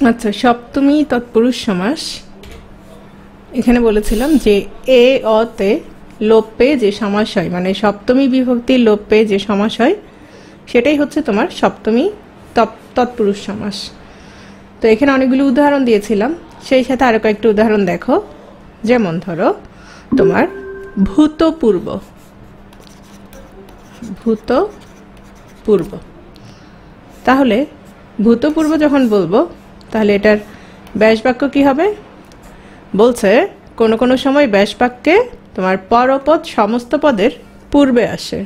আচ্ছা, সপ্তমী তৎপুরুষ সমাস। এখানে বলেছিলাম যে এ অতে লোপ পেয়ে যে সমাস হয়, মানে সপ্তমী বিভক্তির লোপ পেয়ে যে সমাস হয়, সেটাই হচ্ছে তোমার সপ্তমী তৎপুরুষ সমাস। তো এখানে অনেকগুলো উদাহরণ দিয়েছিলাম, সেই সাথে আরো কয়েকটা উদাহরণ দেখো। যেমন ধরো তোমার ভূতপূর্ব, ভূতপূর্ব। তাহলে ভূতপূর্ব যখন বলবো, তাহলে এটার ব্যাস বাক্য কি হবে? বলছে কোনো কোনো সময় ব্যাস বাক্যে তোমার পরপদ সমস্ত পদের পূর্বে আসে।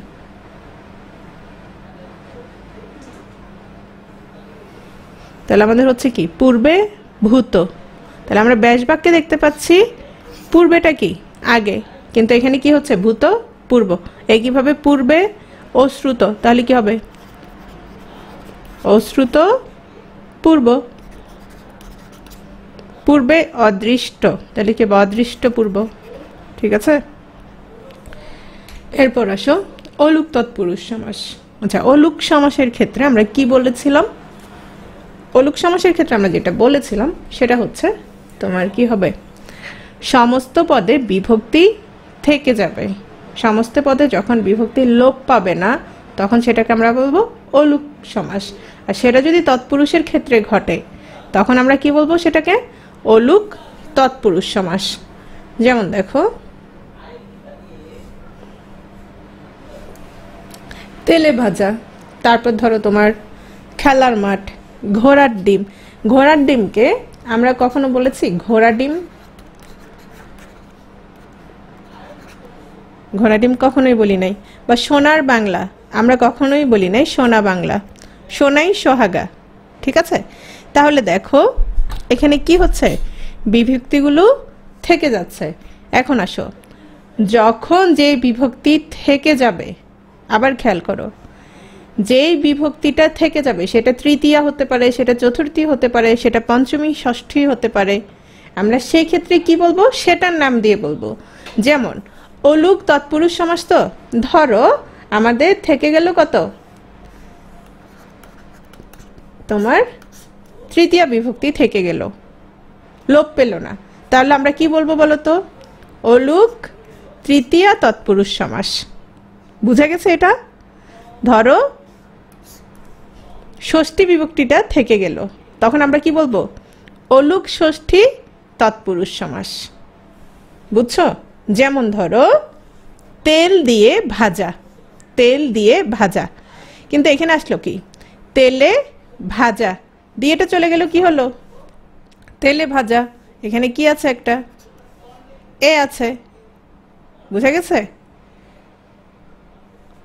তাহলে আমাদের হচ্ছে কি পূর্বে ভূত, তাহলে আমরা ব্যাস বাক্যে দেখতে পাচ্ছি পূর্বেটা কি আগে, কিন্তু এখানে কি হচ্ছে ভূত পূর্ব। একইভাবে পূর্বে অশ্রুত, তাহলে কি হবে অশ্রুত পূর্ব। পূর্বে অদৃষ্ট, তাহলে কি অদৃষ্ট পূর্ব। ঠিক আছে, এরপর আসো অলুক তৎপুরুষ সমাস। আচ্ছা, অলুক সমাসের ক্ষেত্রে আমরা কি বলেছিলাম? অলুক সমাসের ক্ষেত্রে আমরা যেটা বলেছিলাম সেটা হচ্ছে তোমার কি হবে, সমস্ত পদে বিভক্তি থেকে যাবে। সমস্ত পদে যখন বিভক্তি লোপ পাবে না, তখন সেটাকে আমরা বলবো অলুক সমাস। আর সেটা যদি তৎপুরুষের ক্ষেত্রে ঘটে, তখন আমরা কি বলবো সেটাকে? অলুক তৎপুরুষ সমাস। যেমন দেখো, তেলে ভাজা, তারপর ধরো তোমার খেলার মাঠ, ঘোড়ার ডিম। ঘোড়ার ডিমকে আমরা কখনো বলেছি ঘোড়া ডিম? ঘোড়া ডিম কখনোই বলি নাই। বা সোনার বাংলা আমরা কখনোই বলি নাই সোনা বাংলা, সোনাই সোহাগা। ঠিক আছে, তাহলে দেখো এখানে কি হচ্ছে, বিভক্তিগুলো থেকে যাচ্ছে। এখন আসো, যখন যে বিভক্তি থেকে যাবে, আবার খেয়াল করো, যেই বিভক্তিটা থেকে যাবে সেটা তৃতীয়া হতে পারে, সেটা চতুর্থী হতে পারে, সেটা পঞ্চমী ষষ্ঠী হতে পারে, আমরা সেই ক্ষেত্রে কি বলবো সেটার নাম দিয়ে বলবো। যেমন অলুক তৎপুরুষ সমাস, তো ধরো আমাদের থেকে গেল কত, তোমার তৃতীয় বিভক্তি থেকে গেল, লোপ পেল না, তাহলে আমরা কি বলবো বলো তো? অলুক তৃতীয়া তৎপুরুষ সমাস। বুঝা গেছে এটা? ধরো ষষ্ঠী বিভক্তিটা থেকে গেল, তখন আমরা কি বলবো? অলুক ষষ্ঠী তৎপুরুষ সমাস। বুঝছো? যেমন ধরো তেল দিয়ে ভাজা, তেল দিয়ে ভাজা, কিন্তু এখানে আসলো কি তেলে ভাজা, দিয়েটা চলে গেল, কি হলো? তেলে ভাজা। এখানে কি আছে? একটা এ আছে। বুঝা গেছে?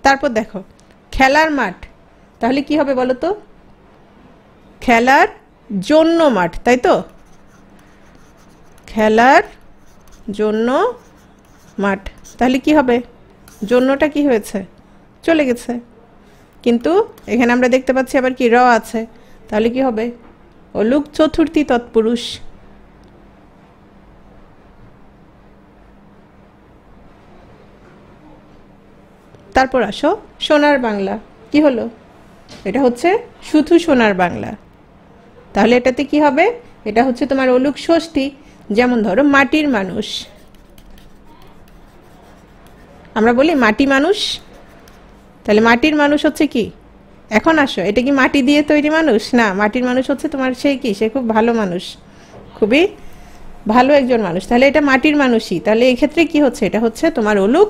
তারপর দেখো খেলার মাঠ, তাহলে কি হবে বলো তো? খেলার জন্য মাঠ, তাই তো? খেলার জন্য মাঠ, তাহলে কি হবে? জন্যটা কি হয়েছে? চলে গেছে। কিন্তু এখানে আমরা দেখতে পাচ্ছি আবার কি র আছে, তাহলে কি হবে? অলুক চতুর্থী তৎপুরুষ। তারপর আসো সোনার বাংলা, কি হলো? এটা হচ্ছে শুধু সোনার বাংলা, তাহলে এটাতে কি হবে? এটা হচ্ছে তোমার অলুক ষষ্ঠী। যেমন ধরো মাটির মানুষ, আমরা বলি মাটি মানুষ, তাহলে মাটির মানুষ হচ্ছে কি? এখন আসো, এটা কি মাটি দিয়ে তৈরি মানুষ? না, মাটির মানুষ হচ্ছে তোমার সেই কি, সে খুব ভালো মানুষ, খুবই ভালো একজন মানুষ, তাহলে এটা মাটির মানুষই। তাহলে এই ক্ষেত্রে কি হচ্ছে? এটা হচ্ছে তোমার অলুক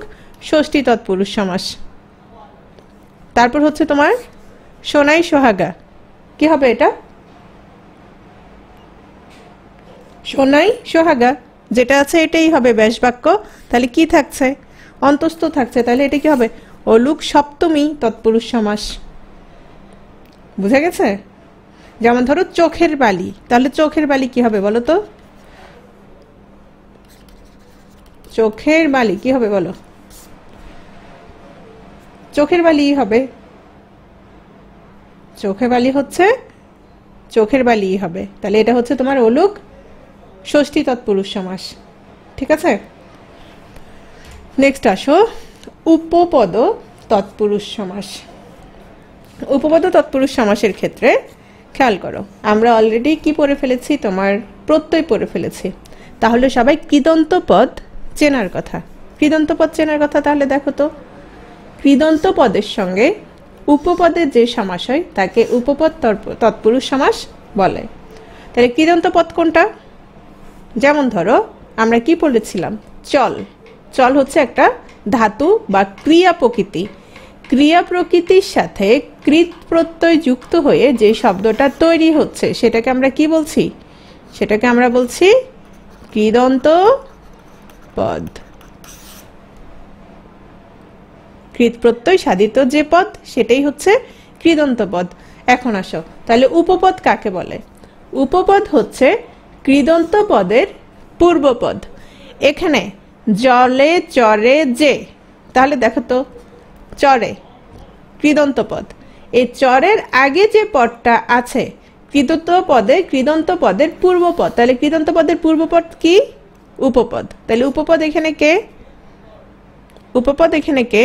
ষষ্ঠী তৎপুরুষ সমাস। তারপর হচ্ছে তোমার সোনাই সোহাগা, কি হবে এটা? সোনাই সোহাগা, যেটা আছে এটাই হবে ব্যাস বাক্য। তাহলে কি থাকছে? অন্তস্থ থাকছে, তাহলে এটা কি হবে? অলুক সপ্তমী তৎপুরুষ সমাস। বুঝা গেছে? যেমন ধরো চোখের বালি, তাহলে চোখের বালি কি হবে বলো তো? চোখের বালি কি হবে বলো? চোখের বালি হবে, চোখের বালি হচ্ছে চোখের বালি হবে, তাহলে এটা হচ্ছে তোমার অলুক ষষ্ঠী তৎপুরুষ সমাস। ঠিক আছে, নেক্সট আসো উপপদ তৎপুরুষ সমাস। উপপদ তৎপুরুষ সমাসের ক্ষেত্রে খেয়াল করো, আমরা অলরেডি কি পড়ে ফেলেছি, তোমার প্রত্যয় পড়ে ফেলেছি। তাহলে সবাই কৃদন্ত পদ চেনার কথা, কৃদন্ত পদ চেনার কথা। তাহলে দেখো তো, কৃদন্ত পদের সঙ্গে উপপদের যে সমাস হয় তাকে উপপদ তৎপুরুষ সমাস বলে। তাহলে কৃদন্ত পদ কোনটা? যেমন ধরো আমরা কি পড়েছিলাম, চল। চল হচ্ছে একটা ধাতু বা ক্রিয়া প্রকৃতি। ক্রিয়া প্রকৃতির সাথে কৃত প্রত্যয় যুক্ত হয়ে যে শব্দটা তৈরি হচ্ছে সেটাকে আমরা কি বলছি? সেটাকে আমরা বলছি কৃদন্ত পদ। কৃত প্রত্যয় সাধিত যে পদ সেটাই হচ্ছে কৃদন্ত পদ। এখন আসো, তাহলে উপপদ কাকে বলে? উপপদ হচ্ছে কৃদন্ত পদের পূর্বপদ। এখানে জলে চরে যে, তাহলে দেখো তো, চরে কৃদন্ত পদ, এই চরের আগে যে পদটা আছে কৃদন্ত পদের পূর্বপদ। তাহলে কৃদন্ত পদের পূর্বপদ কি? উপপদ। তাহলে উপপদ এখানে কে? উপপদ এখানে কে?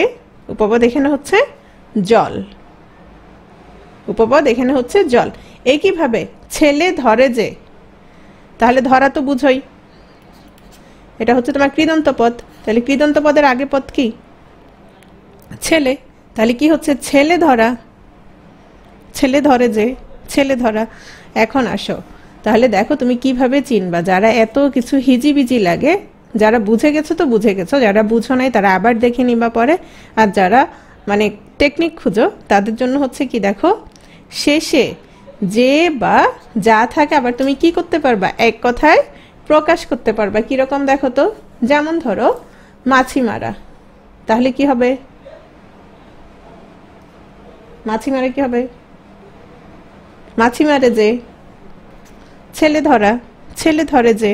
উপপদ এখানে হচ্ছে জল। উপপদ এখানে হচ্ছে জল। একইভাবে ছেলে ধরে যে, তাহলে ধরা তো বুঝোই, এটা হচ্ছে তোমার কৃদন্ত পদ। তাহলে কৃদন্ত পদের আগে পদ কি? ছেলে। তাহলে কি হচ্ছে? ছেলে ধরা। ছেলে ধরে যে, ছেলে ধরা। এখন আসো, তাহলে দেখো তুমি কিভাবে চিনবা। যারা এত কিছু হিজিবিজি লাগে, যারা বুঝে গেছো তো বুঝে গেছো, যারা বুঝো নাই তারা আবার দেখে নিবা পরে। আর যারা মানে টেকনিক খুঁজো তাদের জন্য হচ্ছে কি, দেখো শেষে যে বা যা থাকে আবার তুমি কি করতে পারবা, এক কথায় প্রকাশ করতে পারবা। কিরকম দেখো তো, যেমন ধরো মাছি মারা, তাহলে কি হবে? মাছি মারে কি হবে? মাছি মারে যে। ছেলে ধরা, ছেলে ধরে যে।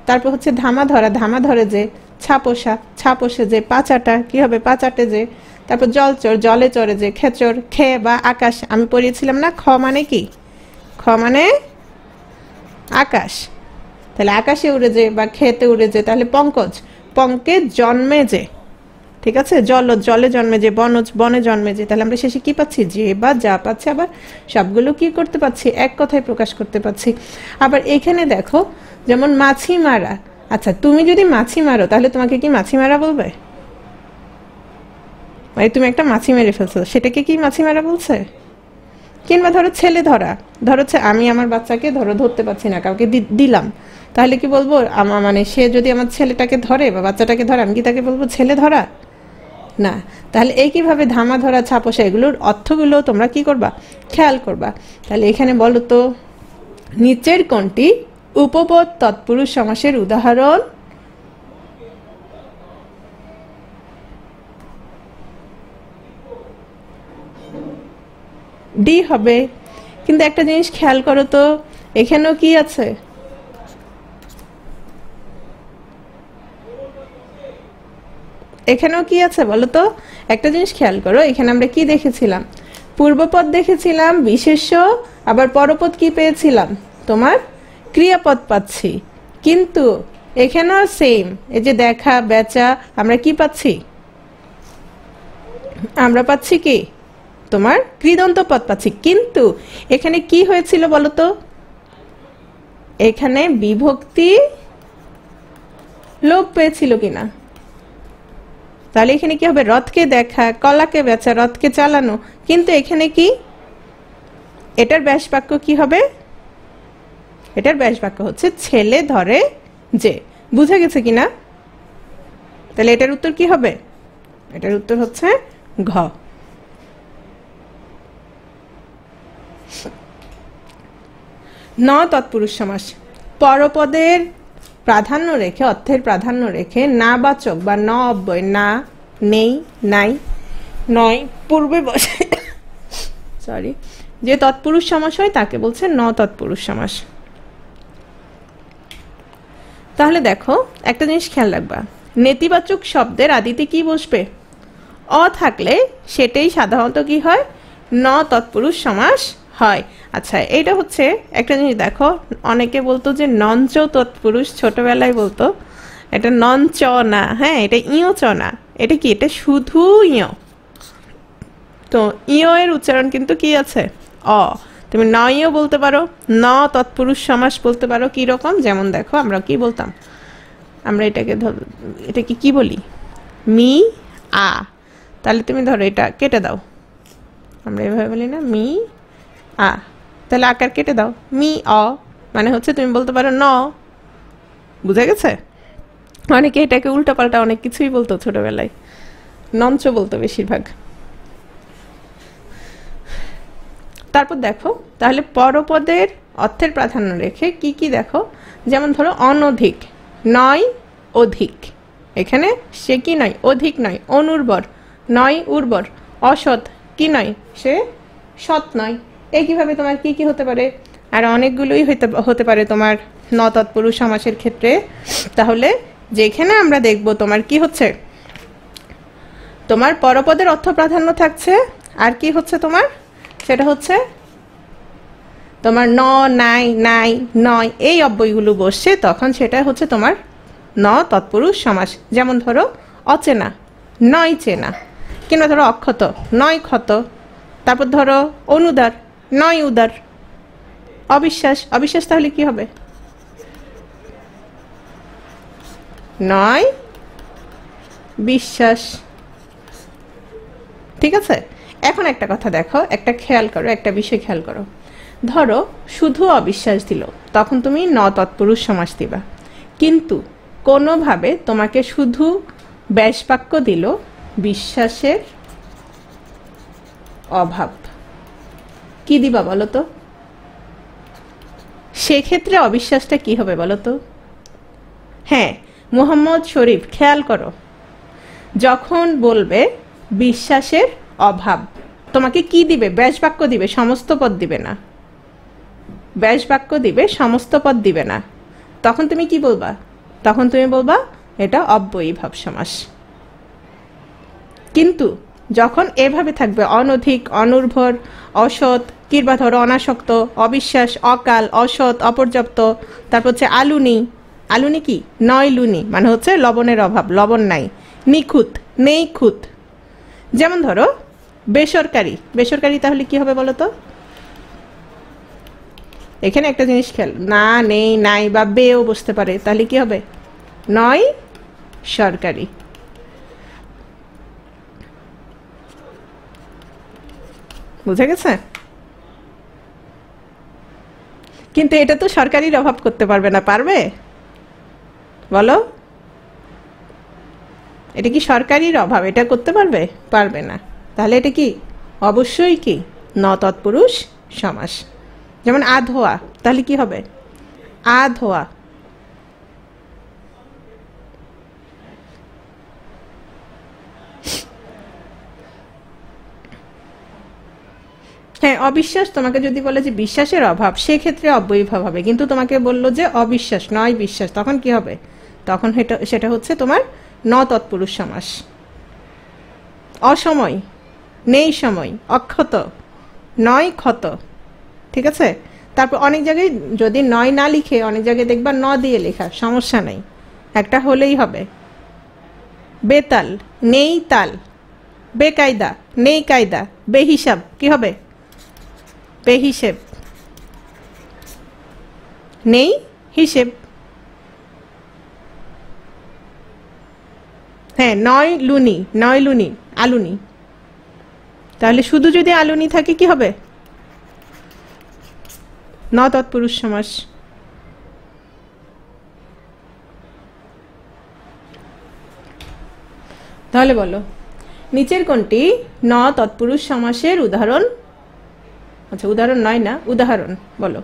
তারপর হচ্ছে ধামা ধরা, ধামা ধরে যে। ছাপোষা, ছাপোষে যে। পাচাটা কি হবে? পাচাটে যে। তারপর জলচর, জলে চড়ে যে। খেচর, খে বা আকাশ, আমি পড়িয়েছিলাম না খ মানে কি? খ মানে আকাশ। তাহলে আকাশে উড়ে যে বা খেতে উড়ে যে। তাহলে পঙ্কজ, পঙ্কে জন্মে যে। ঠিক আছে, জলে জন্মে যে, বনজ বনে জন্মে যে। তাহলে আমরা শেষে কি পাচ্ছি? যে বা যা পাচ্ছি, আবার সবগুলো কি করতে পাচ্ছি? এক কথায় প্রকাশ করতে পাচ্ছি। আবার এখানে দেখো, যেমন মাছি মারা। আচ্ছা, তুমি যদি মাছি মারো তাহলে তোমাকে কি মাছি মারা বলবে? মানে তুমি একটা মাছি মেরে ফেলছো, সেটাকে কি মাছি মারা বলছে? কিংবা ধরো ছেলে ধরা, ধরো আমি আমার বাচ্চাকে ধরতে পারছি না, কাউকে দিলাম, তাহলে কি বলবো? আমার মানে সে যদি আমার ছেলেটাকে ধরে বা বাচ্চাটাকে ধরে, আমি কি তাকে বলবো ছেলে ধরা? না। তাহলে একইভাবে ধামা ধরা, ছাপোষা, এগুলোর অর্থগুলো তোমরা কি করবা? খেয়াল করবা। তাহলে এখানে বলো তো, নিচের কোনটি উপপদ তৎপুরুষ সমাসের উদাহরণ? ডি হবে। কিন্তু একটা জিনিস খেয়াল করো তো, এখানেও কি আছে? এখানেও কি আছে বলো তো? একটা জিনিস খেয়াল করো, এখানে আমরা কি দেখেছিলাম? পূর্বপদ দেখেছিলাম বিশেষ্য, আবার পরপদ কি পেয়েছিলাম? তোমার ক্রিয়াপদ পাচ্ছি। কিন্তু এখানেও সেম, এই যে দেখা, বেচা, আমরা কি পাচ্ছি? আমরা পাচ্ছি কি? তোমার কৃদন্ত পদ পাচ্ছি। কিন্তু এখানে কি হয়েছিল বলো তো? এখানে বিভক্তি লোপ পেয়েছিল কিনা? তাহলে এখানে কি হবে? রথকে দেখা, কলাকে বেচা, রথকে চালানো। কিন্তু এখানে কি? এটার ব্যাস বাক্য কি হবে? এটার ব্যাস বাক্য হচ্ছে ছেলে ধরে যে। বুঝে গেছে কিনা? তাহলে এটার উত্তর কি হবে? এটার উত্তর হচ্ছে ঘ। ন তৎপুরুষ সমাস। পরপদের প্রাধান্য রেখে, অর্থের প্রাধান্য রেখে না বাচক বা ন অব্যয়, না, নেই, নাই, নয় পূর্বে বসে সরি, যে তৎপুরুষ সমাস হয় তাকে বলছে ন তৎপুরুষ সমাস। তাহলে দেখো একটা জিনিস খেয়াল রাখবা, নেতিবাচক শব্দের আদিতে কি বসবে? অ থাকলে সেটাই সাধারণত কি হয়? ন তৎপুরুষ সমাস হয়। আচ্ছা, এটা হচ্ছে একটা জিনিস দেখো, অনেকে বলতো যে নঞ্চ তৎপুরুষ, ছোটবেলায় বলতো। এটা নঞ্চ না, হ্যাঁ, এটা ইয় চ না। এটা কি? এটা শুধু ইয়। তো ইয় এর উচ্চারণ কিন্তু কি আছে? অ। তুমি নয়ও বলতে পারো, ন তৎপুরুষ সমাস বলতে পারো। কি রকম? যেমন দেখো আমরা কি বলতাম, আমরা এটাকে এটাকে কি বলি, মি আ। তাহলে তুমি ধরো এটা কেটে দাও, আমরা এভাবে বলি না, মি আ, তাহলে আকার কেটে দাও, মি অ, মানে হচ্ছে তুমি বলতে পারো ন। বুঝা গেছে? অনেকে এটাকে উল্টাপাল্টা অনেক কিছুই বলতো ছোটবেলায়, নঞ্চ বলতো বেশিরভাগ। তারপর দেখো তাহলে পরপদের অর্থের প্রাধান্য রেখে কি কি দেখো, যেমন ধরো অনধিক, নয় অধিক, এখানে সে কি নয়, অধিক নয়, অনুর্বর, নয় উর্বর, অসৎ, কি নয়, সে সৎ নয়। একইভাবে তোমার কি কি হতে পারে, আর অনেকগুলোই হতে পারে তোমার ন তৎপুরুষ সমাসের ক্ষেত্রে। তাহলে যেখানে আমরা দেখব তোমার কি হচ্ছে, তোমার পরপদের অর্থ প্রাধান্য থাকছে, আর কি হচ্ছে তোমার, সেটা হচ্ছে তোমার ন, নাই, নাই, নয়, এই অব্যয়গুলো বসছে, তখন সেটা হচ্ছে তোমার ন তৎপুরুষ সমাস। যেমন ধরো অচেনা, নয় চেনা, কিংবা ধরো অক্ষত, নয় ক্ষত, তারপর ধরো অনুদার, নয় উদার, অবিশ্বাস, অবিশ্বাস তাহলে কি হবে, নয় বিশ্বাস। ঠিক আছে? এখন একটা কথা দেখো, একটা খেয়াল করো, একটা বিষয় খেয়াল করো। ধরো শুধু অবিশ্বাস দিল, তখন তুমি ন তৎপুরুষ সমাস দিবা। কিন্তু কোনোভাবে তোমাকে শুধু ব্যাসবাক্য দিল বিশ্বাসের অভাব, কি দিবা বলো তো? সেক্ষেত্রে অবিশ্বাসটা কি হবে বলো তো? হ্যাঁ, মোহাম্মদ শরীফ, খেয়াল করো, যখন বলবে বিশ্বাসের অভাব, তোমাকে কি দিবে? ব্যাসবাক্য দিবে, সমস্ত পদ দিবে না। ব্যাসবাক্য দিবে, সমস্ত পদ দিবে না। তখন তুমি কি বলবা? তখন তুমি বলবা এটা অব্যয়ীভাব সমাস। কিন্তু যখন এভাবে থাকবে অনধিক, অনুর্বর, অসৎ, কিংবা ধরো অনাসক্ত, অবিশ্বাস, অকাল, অসৎ, অপর্যাপ্ত, তারপর হচ্ছে আলুনি, আলুনি কি, নয় লুনি, মানে হচ্ছে লবণের অভাব, লবণ নাই, নিখুঁত, নেই খুঁত। যেমন ধরো বেসরকারি, বেসরকারি তাহলে কি হবে বলো তো? এখানে একটা জিনিস খেয়াল, না, নেই, নাই বা বেও বসতে পারে, তাহলে কি হবে, নয় সরকারি। বুঝা গেছে? কিন্তু এটা তো সরকারির অভাব করতে পারবে না, পারবে বলো? এটা কি সরকারির অভাব, এটা করতে পারবে? পারবে না। তাহলে এটা কি, অবশ্যই কি, ন তৎপুরুষ সমাস। যেমন আধোয়া, তাহলে কি হবে, আধোয়া। হ্যাঁ, অবিশ্বাস তোমাকে যদি বলে যে বিশ্বাসের অভাব, সেক্ষেত্রে অব্যয়ীভাব হবে। কিন্তু তোমাকে বললো যে অবিশ্বাস নয় বিশ্বাস, তখন কি হবে? তখন সেটা হচ্ছে তোমার ন তৎপুরুষ সমাস। অসময়, নেই সময়, অক্ষত, নয় ক্ষত। ঠিক আছে? তারপর অনেক জায়গায় যদি নয় না লিখে অনেক জায়গায় দেখবা ন দিয়ে লেখা, সমস্যা নেই, একটা হলেই হবে। বেতাল, নেই তাল, বেকায়দা, নেই কায়দা, বেহিসাব, কি হবে, বেহিসেব, নেই হিসেব। হ্যাঁ, নয় লুনি, নয় লুনি, আলুনি। তাহলে শুধু যদি আলুনি থাকে কি হবে, ন তৎপুরুষ সমাস। তাহলে বলো নিচের কোনটি ন তৎপুরুষ সমাসের উদাহরণ? আচ্ছা, উদাহরণ নয় না, উদাহরণ বলো।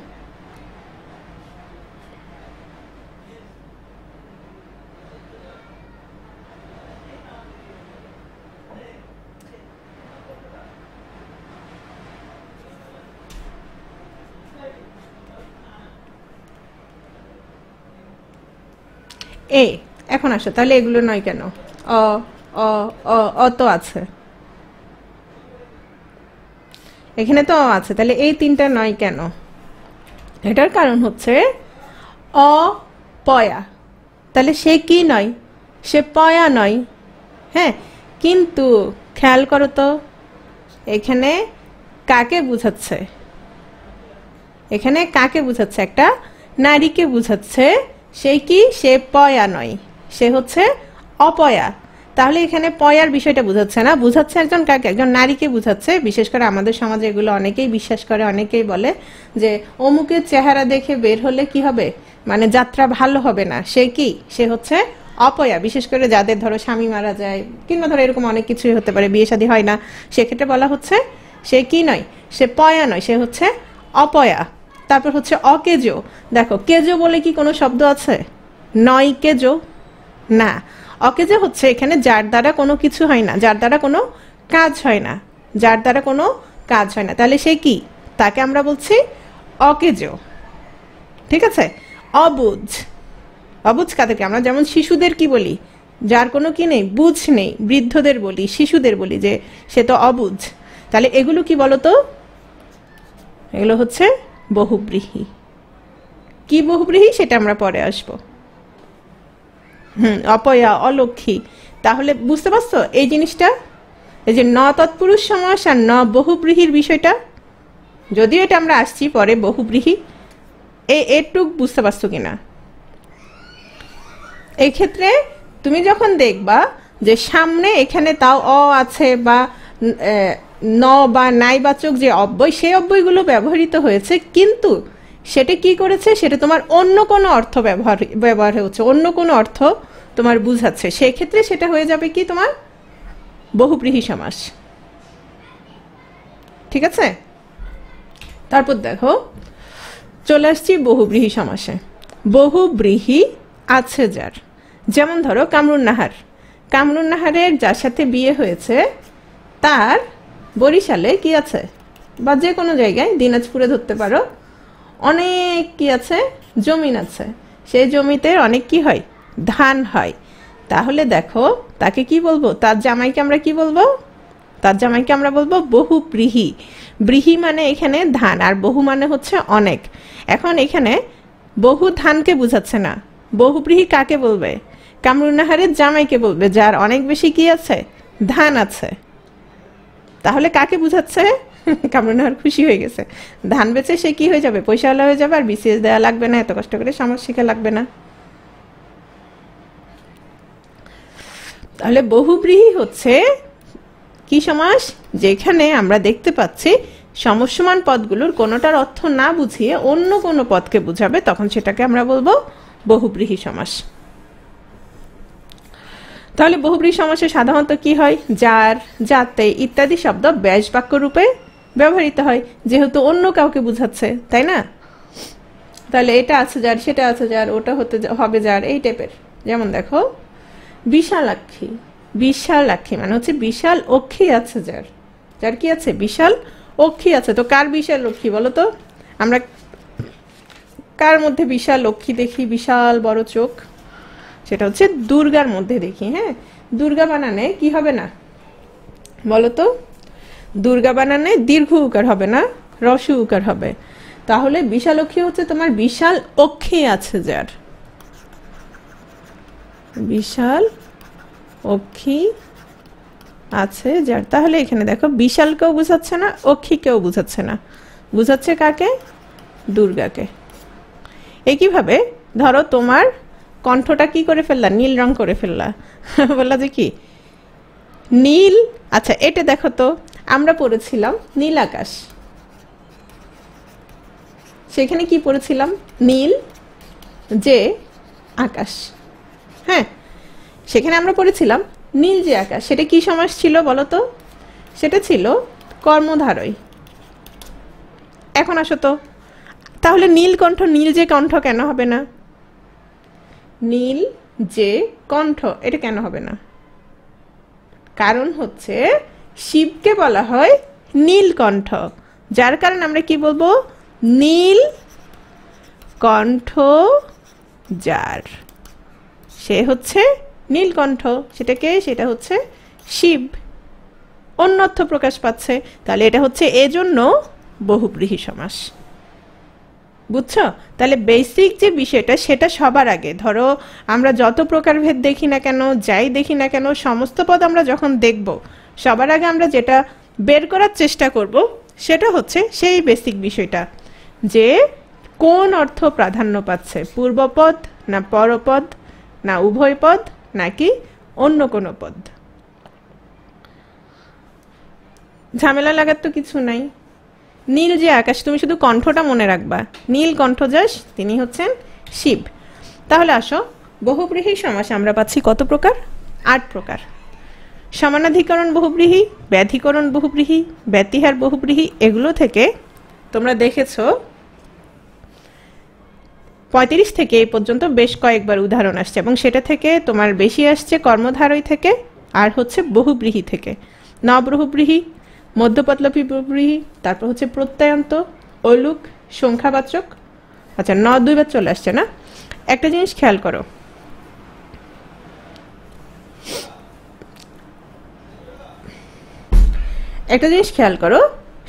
এখন আসো, তাহলে এগুলো নয় কেন? অ অ অ তো আছে, এখানে তো আছে, তাহলে এই তিনটা নয় কেন? এটার কারণ হচ্ছে অপয়া, তাহলে সে কি নয়, সে পয়া নয়। হ্যাঁ, কিন্তু খেয়াল করো তো এখানে কাকে বুঝাচ্ছে, এখানে কাকে বোঝাচ্ছে? একটা নারীকে বোঝাচ্ছে। সে কি? সে পয়া নয়, সে হচ্ছে অপয়া। তাহলে এখানে পয়ার বিষয়টা বোঝাচ্ছে না, বোঝাচ্ছে একজন কাকে? একজন নারীকে বোঝাচ্ছে। বিশেষ করে আমাদের সমাজে এগুলো অনেকেই বিশ্বাস করে, অনেকেই বলে যে অমুকের চেহারা দেখে বের হলে কি হবে, মানে যাত্রা ভালো হবে না। সে কি? সে হচ্ছে অপয়া। বিশেষ করে যাদের ধরো স্বামী মারা যায় কিংবা ধরো এরকম অনেক কিছুই হতে পারে, বিয়ে শাদী হয় না, সেক্ষেত্রে বলা হচ্ছে সে কি নয়, সে পয়া নয়, সে হচ্ছে অপয়া। তারপর হচ্ছে অকেজো। দেখো কেজো বলে কি কোনো শব্দ আছে? নয় কেজো না, অকেজো হচ্ছে এখানে যার দ্বারা কোনো কিছু হয় না, যার দ্বারা কোনো কাজ হয় না, যার দ্বারা কোনো কাজ হয় না। তাহলে সে কি? তাকে আমরা বলছি অকেজো। ঠিক আছে? অবুঝ। অবুঝ কাদেরকে? আমরা যেমন শিশুদের কি বলি? যার কোনো কি নেই, বুঝ নেই। বৃদ্ধদের বলি, শিশুদের বলি যে সে তো অবুঝ। তাহলে এগুলো কি বলতো? এগুলো হচ্ছে বহুব্রীহি। কি বহুব্রীহি সেটা আমরা পরে আসবো। অপয়া, অলক্ষী। তাহলে বুঝতে পারছো এই জিনিসটা, এই যে ন তৎপুরুষ সমাস আর ন বহুব্রীহির বিষয়টা, যদিও এটা আমরা আসছি পরে বহুব্রীহি, এটুক বুঝতে পারছো কিনা? এই ক্ষেত্রে তুমি যখন দেখবা যে সামনে এখানে তাও অ আছে বা ন বা নাইবাচক যে অব্যয়, সেই অব্যয়গুলো ব্যবহৃত হয়েছে, কিন্তু সেটা কি করেছে? সেটা তোমার অন্য কোনো অর্থ ব্যবহার হচ্ছে, অন্য কোনো অর্থ তোমার বুঝাচ্ছে। সেই ক্ষেত্রে সেটা হয়ে যাবে কি তোমার বহুব্রীহি সমাস। ঠিক আছে? তারপর দেখো চলে আসছি বহুব্রীহি সমাসে। বহুব্রীহি আছে যার, যেমন ধরো কামরুন নাহার। কামরুন নাহারের যার সাথে বিয়ে হয়েছে তার বরিশালে কি আছে, বা যে কোনো জায়গায়, দিনাজপুরে ধরতে পারো, অনেক কি আছে, জমিন আছে। সেই জমিতে অনেক কি হয়, ধান হয়। তাহলে দেখো তাকে কি বলবো? তার জামাইকে আমরা কি বলবো? তার জামাইকে আমরা বলবো বহুব্রীহি। ব্রীহি মানে এখানে ধান, আর বহু মানে হচ্ছে অনেক। এখন এখানে বহু ধানকে বুঝাচ্ছে না, বহুব্রীহি কাকে বলবে? কামরুন নাহারের জামাইকে বলবে, যার অনেক বেশি কি আছে, ধান আছে। তাহলে কাকে বুঝাচ্ছে? কামরুন নাহার খুশি হয়ে গেছে, ধান বেচে সে কি হয়ে যাবে, পয়সাওয়ালা হয়ে যাবে, আর বিসিএস দেওয়া লাগবে না, এত কষ্ট করে সমাজ শিখা লাগবে না। তাহলে বহুব্রীহি হচ্ছে কি সমাস? যেখানে আমরা দেখতে পাচ্ছি সমস্যমান পদগুলোর কোনোটার অর্থ না বুঝিয়ে অন্য কোনো পদকে বুঝাবে, তখন সেটাকে আমরা বলবো বহুব্রীহি সমাস। তাহলে বহুব্রীহি সমাসে সাধারণত কি হয়? যার, যাতে ইত্যাদি শব্দ ব্যাস বাক্য রূপে ব্যবহৃত হয়, যেহেতু অন্য কাউকে বুঝাচ্ছে, তাই না? তাহলে এটা আছে যার, সেটা আছে যার, ওটা হতে হবে যার, এই টাইপের। যেমন দেখো বিশালাক্ষী। বিশালাক্ষী মানে হচ্ছে বিশাল অক্ষী আছে যার, যার কি আছে, বিশাল অক্ষী আছে। তো কার বিশাল অক্ষী বলো তো? আমরা কার মধ্যে বিশাল অক্ষী দেখি, বিশাল বড় চোখ? সেটা হচ্ছে দুর্গার মধ্যে দেখি। হ্যাঁ, দুর্গা বানানে কি হবে না বলো তো? দুর্গা বানানে দীর্ঘ উকার হবে না, রস্য উকার হবে। তাহলে বিশালক্ষী হচ্ছে তোমার বিশাল অক্ষী আছে যার, বিশাল অক্ষী আছে যার। তাহলে এখানে দেখো বিশালকেও বুঝাচ্ছে না, অক্ষীকেও বুঝাচ্ছে না, বুঝাচ্ছে কাকে? দুর্গাকে। একইভাবে ধরো তোমার কণ্ঠটা কি করে ফেললা, নীল রং করে ফেললা, বললা যে কি নীল। আচ্ছা এটা দেখো তো, আমরা পড়েছিলাম নীল আকাশ, সেখানে কি পড়েছিলাম? নীল যে আকাশ। হ্যাঁ, সেখানে আমরা পড়েছিলাম নীল যে আকাশ। সেটা কি সমাস ছিল বলো তো? সেটা ছিল কর্মধারয়। এখন আসো তো, তাহলে নীলকণ্ঠ, নীল যে কণ্ঠ কেন হবে না? নীল যে কণ্ঠ এটা কেন হবে না? কারণ হচ্ছে শিবকে বলা হয় নীলকণ্ঠ, যার কারণে আমরা কি বলবো? নীল কণ্ঠ যার, সে হচ্ছে নীলকণ্ঠ। সেটাকে, সেটা হচ্ছে শিব, অন্যর্থ প্রকাশ পাচ্ছে। তাহলে এটা হচ্ছে এজন্য বহুব্রীহি সমাস। বুঝছো? তাহলে বেসিক যে বিষয়টা সেটা সবার আগে ধরো, আমরা যত প্রকারভেদ দেখি না কেন, যাই দেখি না কেন, সমস্ত পদ আমরা যখন দেখব, সবার আগে আমরা যেটা বের করার চেষ্টা করব সেটা হচ্ছে সেই বেসিক বিষয়টা, যে কোন অর্থ প্রাধান্য পাচ্ছে, পূর্বপদ না পরপদ না উভয় পদ নাকি অন্য কোনো পদ। ঝামেলা লাগার তো কিছু নাই। নীল যে আকাশ, তুমি শুধু কণ্ঠটা মনে রাখবা, নীল কণ্ঠযশ তিনি হচ্ছেন শিব। তাহলে আসো, বহুব্রীহি সমাস আমরা পাচ্ছি কত প্রকার? 8 প্রকার। সমানাধিকরণ বহুব্রীহি, ব্যাধিকরণ বহুব্রীহি, ব্যতিহার বহুব্রীহি, এগুলো থেকে তোমরা দেখেছো 35 থেকে এই পর্যন্ত বেশ কয়েকবার উদাহরণ আসছে, এবং সেটা থেকে তোমার বেশি আসছে কর্মধারয় থেকে আর হচ্ছে বহুব্রীহি থেকে। নবহুব্রীহি, মধ্যপদলোপী বহুব্রীহি, তারপর হচ্ছে প্রত্যয়ান্ত, অলুক, সংখ্যাবাচক। আচ্ছা, 2 বার চলে আসছে না? একটা জিনিস খেয়াল করো,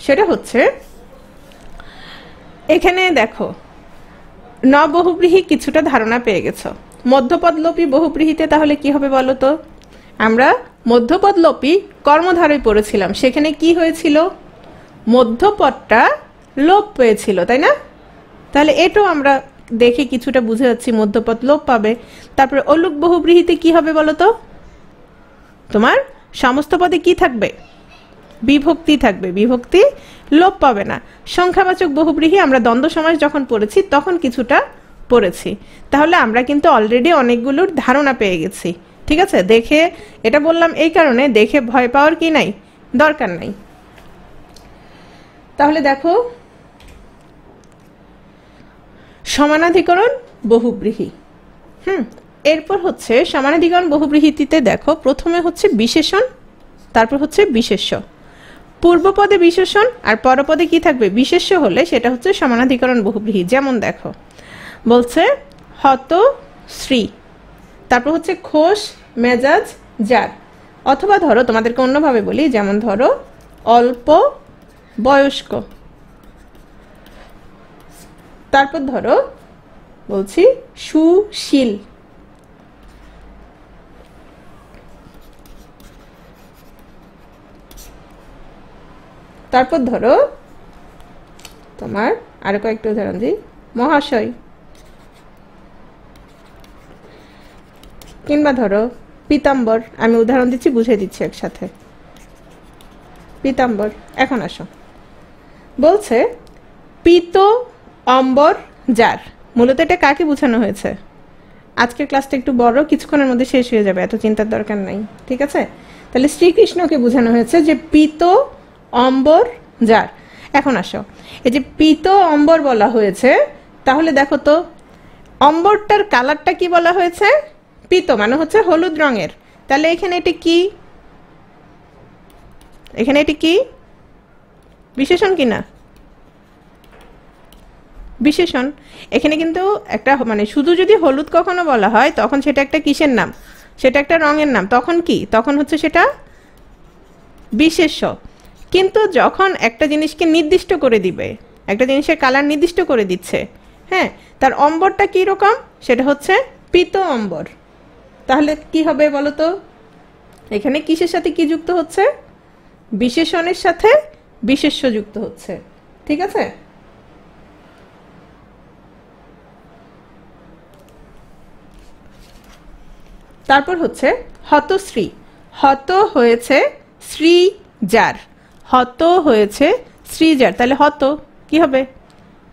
সেটা হচ্ছে এখানে দেখো নবহুব্রীহি কিছুটা ধারণা পেয়ে গেছো। মধ্যপদলোপী বহুব্রীহিতে তাহলে কি হবে বলো তো? আমরা মধ্যপদলোপী কর্মধারয় পড়েছিলাম, সেখানে কি হয়েছিল? মধ্যপদটা লোপ পেয়েছিল, তাই না? তাহলে এটাও আমরা দেখে কিছুটা বুঝে যাচ্ছি মধ্যপদ লোপ পাবে। তারপরে অলুক বহুব্রীহিতে কি হবে বলো তো? তোমার সমস্ত পদে কি থাকবে? বিভক্তি থাকবে, বিভক্তি লোপ পাবে না। সংখ্যাবাচক বহুব্রীহি আমরা দ্বন্দ্ব সমাস যখন পড়েছি তখন কিছুটা পড়েছি। তাহলে আমরা কিন্তু অলরেডি অনেকগুলোর ধারণা পেয়ে গেছি। ঠিক আছে, দেখে, এটা বললাম এই কারণে, দেখে ভয় পাওয়ার কি নাই, দরকার নাই। তাহলে দেখো, সমানাধিকরণ বহুব্রীহি। এরপর হচ্ছে সমানাধিকরণ বহুব্রীহিতে দেখো প্রথমে হচ্ছে বিশেষণ, তারপর হচ্ছে বিশেষ্য। পূর্বপদে বিশেষণ আর পরপদে কি থাকবে? বিশেষ্য হলে সেটা হচ্ছে সমানাধিকরণ বহুব্রীহি। যেমন দেখো বলছে হত শ্রী, তারপর হচ্ছে খোশ মেজাজ যার, অথবা ধরো তোমাদেরকে অন্যভাবে বলি, যেমন ধরো অল্প বয়স্ক, তারপর ধরো বলছি সুশীল, তারপর ধরো তোমার আরো কয়েকটা উদাহরণ দিই, মহাশয়, কিংবা ধরো পীতাম্বর। আমি উদাহরণ দিচ্ছি, বুঝে দিচ্ছি একসাথে। পীতাম্বর। এখন আসো, বলছে পীত অম্বর যার, মূলত এটা কাকে বোঝানো হয়েছে? আজকের ক্লাসটা একটু বড়, কিছুক্ষণের মধ্যে শেষ হয়ে যাবে, এত চিন্তার দরকার নাই। ঠিক আছে, তাহলে শ্রীকৃষ্ণকে বোঝানো হয়েছে যে পীত অম্বর যার। এখন আসো, এই যে পীত অম্বর বলা হয়েছে, তাহলে দেখো তো অম্বরটার কালারটা কি বলা হয়েছে? পীত মানে হচ্ছে হলুদ রঙের। তাহলে এখানে এটি কি? এখানে এটি কি বিশেষণ কিনা? বিশেষণ। এখানে কিন্তু একটা মানে শুধু যদি হলুদ কখনো বলা হয় তখন সেটা একটা কিসের নাম? সেটা একটা রঙের নাম। তখন কি? তখন হচ্ছে সেটা বিশেষ্য। কিন্তু যখন একটা জিনিসকে নির্দিষ্ট করে দিবে, একটা জিনিসের কালার নির্দিষ্ট করে দিচ্ছে, হ্যাঁ, তার অম্বরটা কি রকম? সেটা হচ্ছে পীত অম্বর। তাহলে কি হবে বলো তো? এখানে কিসের সাথে কি যুক্ত হচ্ছে? বিশেষণের সাথে বিশেষ্য যুক্ত হচ্ছে। ঠিক আছে, তারপর হচ্ছে হতশ্রী। হত হয়েছে শ্রী যার, হত হয়েছে শ্রী যার, তাহলে হত কি হবে?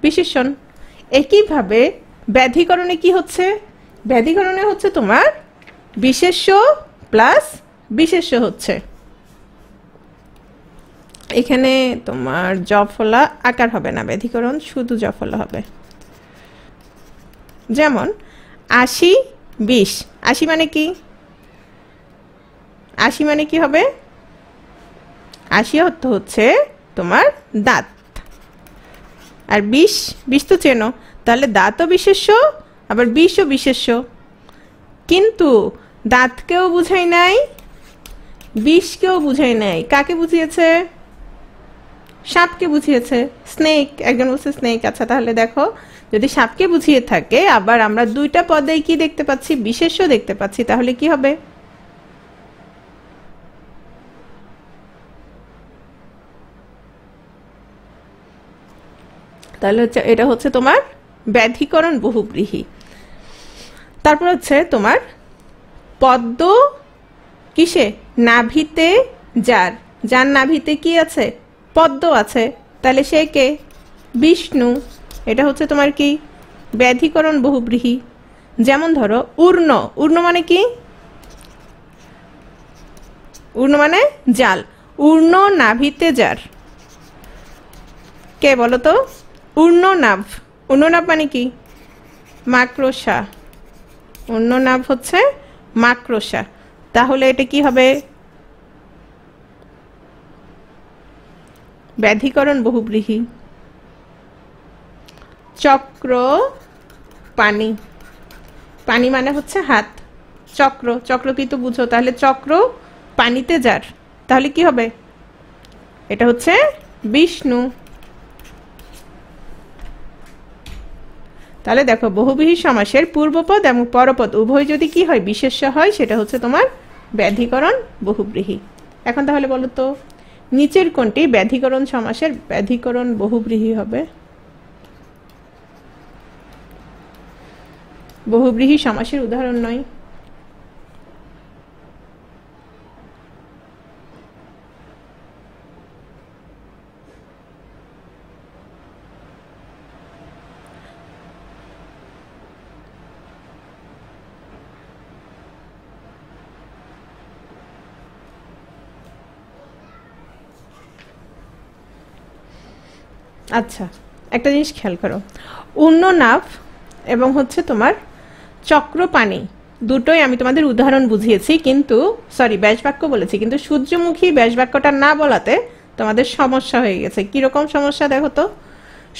বিশেষণ। একইভাবে ব্যাধিকরণে কি হচ্ছে? ব্যাধিকরণে হচ্ছে তোমার বিশেষ্য প্লাস বিশেষ্য হচ্ছে। এখানে তোমার জফলা আকার হবে না, ব্যাধিকরণ শুধু জফলা হবে। যেমন ৮০ ২০। ৮০ মানে কি? ৮০ মানে কি হবে? ৮০ অর্থ হচ্ছে তোমার দাঁত, আর ২০, ২০ তো চেনো, তাহলে দাঁতও বিশেষ্য আবার ২০ও বিশেষ্য। কিন্তু দাঁতকেও বুঝাই নাই, ২০কেও বুঝাই নাই। কাকে বুঝিয়েছে? সাপকে বুঝিয়েছে, স্নেক। একজন বলছে স্নেক। আচ্ছা, তাহলে দেখো, যদি সাপকে বুঝিয়ে থাকে, আবার আমরা দুইটা পদেই কি দেখতে পাচ্ছি? বিশেষ্য দেখতে পাচ্ছি, তাহলে কি হবে? তাহলে হচ্ছে এটা হচ্ছে তোমার ব্যাধিকরণ বহুব্রীহি। তারপর হচ্ছে তোমার পদ্ম কিসে? নাভিতে যার, যার নাভিতে কি আছে? পদ্ম আছে, তাহলে সে কে? বিষ্ণু। এটা হচ্ছে তোমার কি? ব্যাধিকরণ বহুব্রীহি। যেমন ধরো উর্ণ, উর্ণ মানে কি? উর্ণ মানে জাল। উর্ণ নাভিতে যার, কে বলো তো? উর্ণনাভ। উর্ণনাভ মানে কি? মাকড়সা। উর্ণনাভ হচ্ছে মাকড়সা। তাহলে এটা কি হবে? ব্যাধিকরণ বহুব্রীহি। চক্র পানি, পানি মানে হচ্ছে হাত, চক্র, চক্র কি তো বুঝো? তাহলে চক্র পানিতে যার, তাহলে কি হবে? এটা হচ্ছে বিষ্ণু। তাহলে দেখো বহুব্রীহি সমাসের পূর্বপদ এবং পরপদ উভয় যদি কি হয়? বিশেষ্য হয়, সেটা হচ্ছে তোমার ব্যাধিকরণ বহুব্রীহি। এখন তাহলে বলো তো নিচের কোনটি ব্যাধিকরণ সমাসের ব্যাধিকরণ বহুব্রীহি হবে? বহুব্রীহি সমাসের উদাহরণ নয়। আচ্ছা, একটা জিনিস খেয়াল করো, উর্ণনাভ এবং হচ্ছে তোমার চক্রপাণি দুটোই আমি তোমাদের উদাহরণ বুঝিয়েছি, কিন্তু সরি ব্যাসবাক্য বলেছি, কিন্তু সূর্যমুখী ব্যাসবাক্যটা না বলাতে তোমাদের সমস্যা হয়ে গেছে। কিরকম সমস্যা দেখো তো?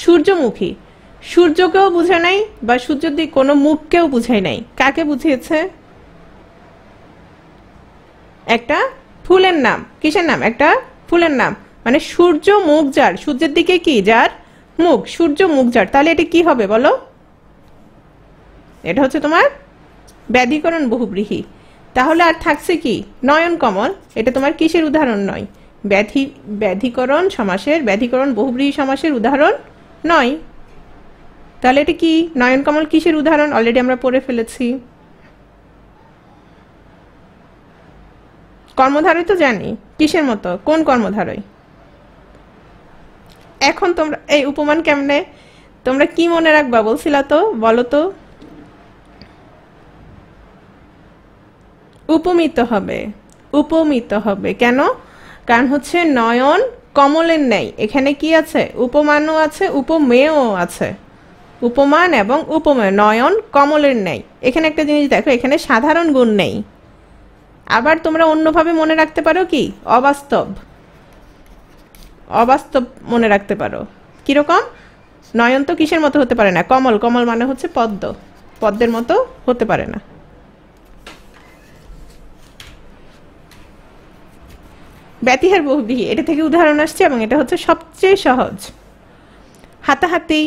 সূর্যমুখী, সূর্যকেও বুঝে নাই বা সূর্যের দিক কোনো মুখকেও বুঝাই নাই। কাকে বুঝিয়েছে? একটা ফুলের নাম। কিসের নাম? একটা ফুলের নাম। মানে সূর্য মুখ যার, সূর্যের দিকে কি যার? মুখ। সূর্য মুখ যার, তাহলে এটা কি হবে বলো? এটা হচ্ছে তোমার ব্যাধিকরণ বহুব্রীহি। তাহলে আর থাকছে কি? নয়ন কমল। এটা তোমার কিসের উদাহরণ নয়? ব্যাধিকরণ সমাসের, ব্যাধিকরণ বহুব্রীহি সমাসের উদাহরণ নয়। তাহলে এটা কি? নয়ন কমল কিসের উদাহরণ? অলরেডি আমরা পড়ে ফেলেছি। কর্মধারয় তো জানি। কিসের মতো? কোন কর্মধারয়? এখন তোমরা এই উপমান কেমনে তোমরা কি মনে রাখবা বলছিলা তো? বলো তো। উপমিত হবে। উপমিত হবে কেন? কারণ হচ্ছে নয়ন কমলের নেই, এখানে কি আছে? উপমানও আছে, উপমেয়ও আছে। উপমান এবং উপমেয়। নয়ন কমলের নেই। এখানে একটা জিনিস দেখো, এখানে সাধারণ গুণ নেই। আবার তোমরা অন্যভাবে মনে রাখতে পারো কি? অবাস্তব। অবাস্তব মনে রাখতে পারো। কিরকম? নয়ন তো কিসের মতো হতে পারে না? কমল। কমল মানে হচ্ছে পদ্ম, পদ্মের মতো হতে পারে না। ব্যতিহার বহুব্রীহি, এটা থেকে উদাহরণ আসছে এবং এটা হচ্ছে সবচেয়ে সহজ। হাতাহাতি,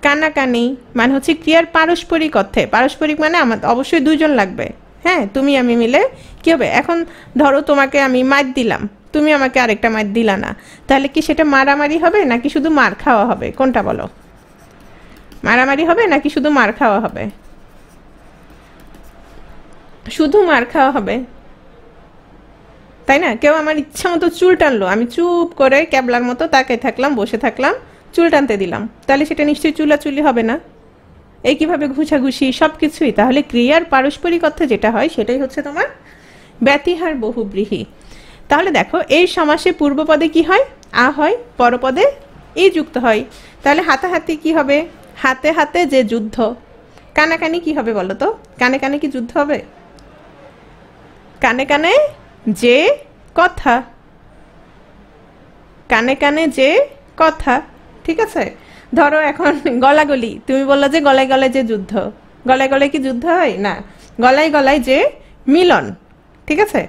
কানাকানি মানে হচ্ছে ক্রিয়ার পারস্পরিক অর্থে। পারস্পরিক মানে আমাদের অবশ্যই দুইজন লাগবে। হ্যাঁ, তুমি আমি মিলে কি হবে? এখন ধরো তোমাকে আমি মার দিলাম, তুমি আমাকে আরেকটা মার দিলা না, তাহলে কি সেটা মারামারি হবে নাকি শুধু মার খাওয়া হবে? কোনটা বলো? মারামারি হবে নাকি শুধু মার খাওয়া হবে? শুধু মার খাওয়া হবে, তাই না? কেউ আমার ইচ্ছা মতো চুল টানলো, আমি চুপ করে ক্যাবলার মতো তাকাই থাকলাম, বসে থাকলাম, চুল টানতে দিলাম, তাহলে সেটা নিশ্চয়ই চুলাচুলি হবে না? এই কিভাবে ঘুষাঘুষি সব কিছুই। তাহলে ক্রিয়ার পারস্পরিক অর্থে যেটা হয় সেটাই হচ্ছে তোমার ব্যতিহার বহুব্রীহি। তাহলে দেখো এই সমাসে পূর্বপদে কি হয়? আ হয়, পরপদে ই যুক্ত হয়। তাহলে হাতাহাতি কি হবে? হাতে হাতে যে যুদ্ধ। কানাকানি কি হবে বলো তো? কানে কানে কি যুদ্ধ হবে? কানে কানে যে কথা। কানে কানে যে কথা, ঠিক আছে? ধরো এখন গলাগলি, তুমি বললো যে গলায় গলায় যে যুদ্ধ। গলায় গলায় কি যুদ্ধ হয়? না, গলায় গলায় যে মিলন, ঠিক আছে?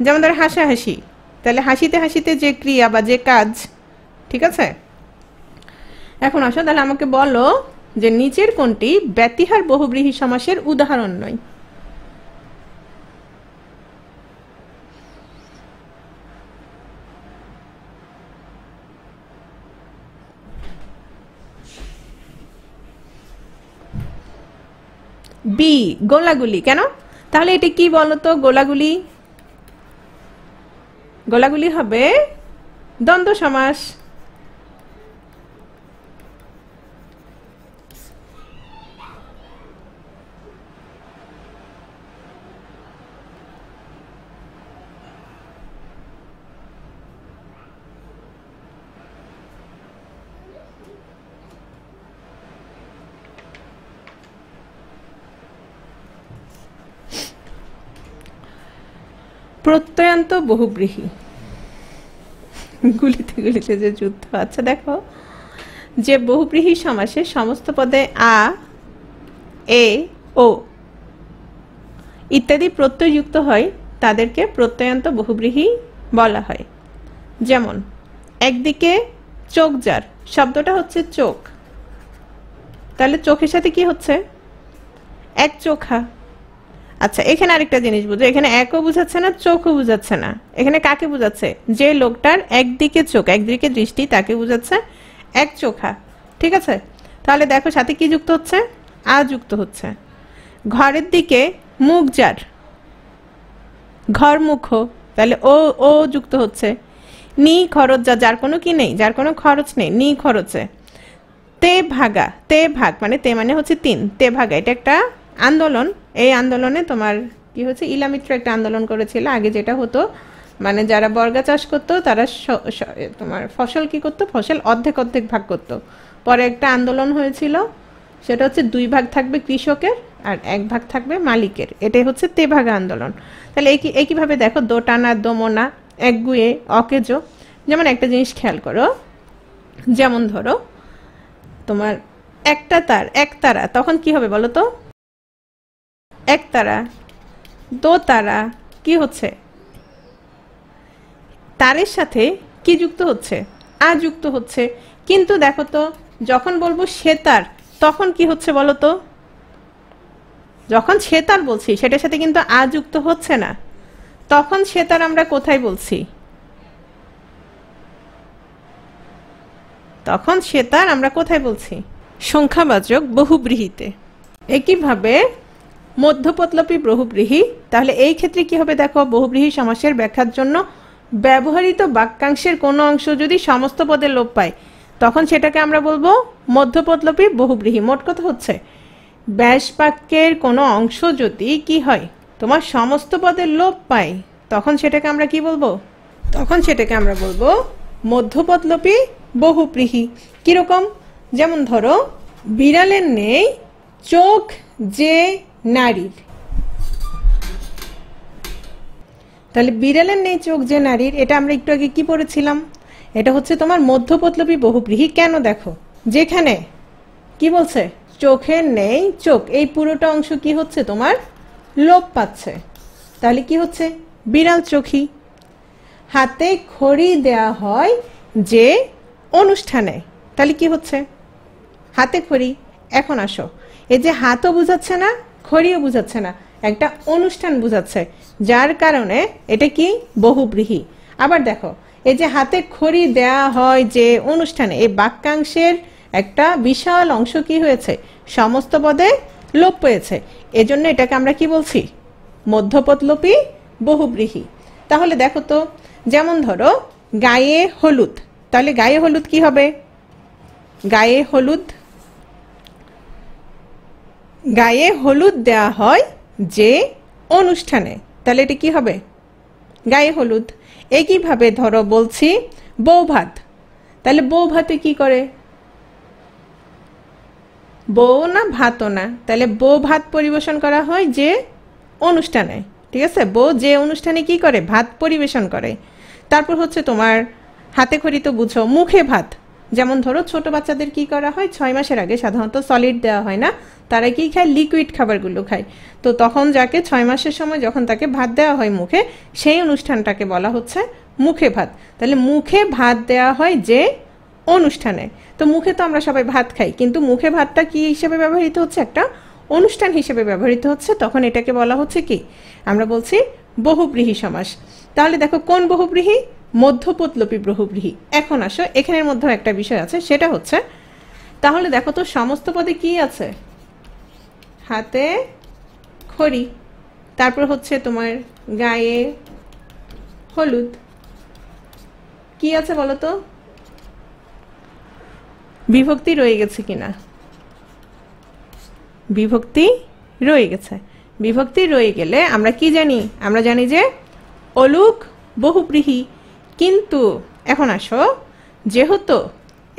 যেমন ধরো হাসাহাসি, তাহলে হাসিতে হাসিতে যে ক্রিয়া বা যে কাজ, ঠিক আছে? এখন আসো, তাহলে আমাকে বলো যে নিচের কোনটি ব্যতিহার বহুব্রীহি সমাসের উদাহরণ নয়? বি গোলাগুলি। কেন? তাহলে এটা কি বলতো? গোলাগুলি, গোলাগুলি হবে দ্বন্দ্ব সমাস। প্রত্যয়ান্ত বহুব্রীহি, গুলিতে গুলিতে যে যুদ্ধ। আচ্ছা দেখো, যে বহুব্রীহি সমাসে সমস্ত পদে আ, এ, ও ইত্যাদি প্রত্যয় যুক্ত হয় তাদেরকে প্রত্যয়ান্ত বহুব্রীহি বলা হয়। যেমন একদিকে চোখ যার, শব্দটা হচ্ছে চোখ, তাহলে চোখের সাথে কি হচ্ছে? এক চোখা। আচ্ছা এখানে আরেকটা জিনিস বুঝো, এখানে একও বুঝাচ্ছে না, চোখও বুঝাচ্ছে না। এখানে কাকে বুঝাচ্ছে? যে লোকটার একদিকে চোখ, একদিকে দৃষ্টি, তাকে বুঝাচ্ছে এক চোখা। ঠিক আছে, তাহলে দেখো সাথে কি যুক্ত হচ্ছে? আ যুক্ত হচ্ছে। ঘরের দিকে মুখ যার, ঘর মুখ, তাহলে ও ও যুক্ত হচ্ছে। নি খরচ যা, যার কোনো কি নেই, যার কোনো খরচ নেই, নি খরচে। তে ভাগা, তে ভাগ মানে তে মানে হচ্ছে তিন, তে ভাগা এটা একটা আন্দোলন। এই আন্দোলনে তোমার কি হচ্ছে, ইলামিত্র একটা আন্দোলন করেছিল আগে। যেটা হতো মানে যারা বর্গা চাষ করতো তারা তোমার ফসল কি করতো, ফসল অর্ধেক অর্ধেক ভাগ করতো। পরে একটা আন্দোলন হয়েছিল, সেটা হচ্ছে 2 ভাগ থাকবে কৃষকের আর 1 ভাগ থাকবে মালিকের। এটাই হচ্ছে তেভাগা আন্দোলন। তাহলে একইভাবে দেখো দোটানা, দোমনা, একগুয়ে, অকেজো। যেমন একটা জিনিস খেয়াল করো, যেমন ধরো তোমার একটা তার, একতারা, তখন কি হবে বলো তো? একতারা। দোতারা কি হচ্ছে? তারের সাথে কি যুক্ত হচ্ছে? আ যুক্ত হচ্ছে। কিন্তু দেখো তো যখন বলবো সেতার, তখন কি হচ্ছে বলো তো? যখন সেতার বলছি সেটার সাথে কিন্তু আ যুক্ত হচ্ছে না। তখন সেতার আমরা কোথায় বলছি? তখন সেতার আমরা কোথায় বলছি? সংখ্যাবাচক বহুব্রীহিতে। একইভাবে মধ্যপদলোপী বহুব্রীহি। তাহলে এই ক্ষেত্রে কি হবে দেখো, বহুব্রীহি সমাসের ব্যাখ্যার জন্য ব্যবহৃত বাক্যাংশের কোনো অংশ যদি সমস্ত পদে লোপ পায় তখন সেটাকে আমরা বলবো মধ্যপদলোপী বহুব্রীহি। মোট কথা হচ্ছে ব্যাস বাক্যের কোনো অংশ যদি কি হয়, তোমার সমস্ত পদের লোপ পায়, তখন সেটাকে আমরা কি বলবো? তখন সেটাকে আমরা বলবো মধ্যপদলোপী বহুব্রীহি। কিরকম? যেমন ধরো বিড়ালের নেই চোখ যে নারীর। তাহলে বিড়ালের নেই চোখ যে নারীর, এটা আমরা একটু আগে কি পড়েছিলাম? এটা হচ্ছে তোমার মধ্যপদলোপী বহুব্রীহি। কেন? দেখো যেখানে কি বলছে, চোখের নেই চোখ, এই পুরোটা অংশ কি হচ্ছে তোমার লোপ পাচ্ছে। তাহলে কি হচ্ছে? বিড়াল চোখী। হাতে খড়ি দেয়া হয় যে অনুষ্ঠানে, তাহলে কি হচ্ছে? হাতে খড়ি। এখন আসো, এই যে হাতও বুঝাচ্ছে না, খড়িও বুঝাচ্ছে না, একটা অনুষ্ঠান বুঝাচ্ছে, যার কারণে এটা কি বহুব্রীহি। আবার দেখো এই যে হাতে খড়ি দেয়া হয় যে অনুষ্ঠানে, এই বাক্যাংশের একটা বিশাল অংশ কি হয়েছে, সমস্ত পদে লোপ পেয়েছে। এজন্য এটাকে আমরা কি বলছি? মধ্যপদলোপী বহুব্রীহি। তাহলে দেখো তো, যেমন ধরো গায়ে হলুদ, তাহলে গায়ে হলুদ কি হবে? গায়ে হলুদ, গায়ে হলুদ দেয়া হয় যে অনুষ্ঠানে, তাহলে এটা কি হবে? গায়ে হলুদ। একইভাবে ধরো বলছি বউ ভাত, তাহলে বউ ভাতে কি করে? বউ না ভাতও না, তাহলে বউ ভাত পরিবেশন করা হয় যে অনুষ্ঠানে। ঠিক আছে, বউ যে অনুষ্ঠানে কি করে? ভাত পরিবেশন করে। তারপর হচ্ছে তোমার হাতে খড়ি তো বুঝো, মুখে ভাত। যেমন ধরো ছোট বাচ্চাদের কি করা হয়, 6 মাসের আগে সাধারণত সলিড দেওয়া হয় না, তারা কি খায়? লিকুইড খাবারগুলো খায়। তো তখন যাকে 6 মাসের সময় যখন তাকে ভাত দেওয়া হয় মুখে, সেই অনুষ্ঠানটাকে বলা হচ্ছে মুখে ভাত। তাহলে মুখে ভাত দেওয়া হয় যে অনুষ্ঠানে। তো মুখে তো আমরা সবাই ভাত খাই, কিন্তু মুখে ভাতটা কি হিসেবে ব্যবহৃত হচ্ছে? একটা অনুষ্ঠান হিসেবে ব্যবহৃত হচ্ছে, তখন এটাকে বলা হচ্ছে কি? আমরা বলছি বহুব্রীহি সমাস। তাহলে দেখো কোন বহুব্রীহি? মধ্যপদলোপী বহুব্রীহি। এখন আসো, এখানের মধ্যে একটা বিষয় আছে, সেটা হচ্ছে তাহলে দেখো তো সমস্ত পদে কি আছে? হাতে খড়ি, তারপর হচ্ছে তোমার গায়ে হলুদ। কি আছে বলো তো? বিভক্তি রয়ে গেছে কিনা? বিভক্তি রয়ে গেছে। বিভক্তি রয়ে গেলে আমরা কি জানি? আমরা জানি যে অলুক বহুব্রীহি। কিন্তু এখন আসো, যেহেতু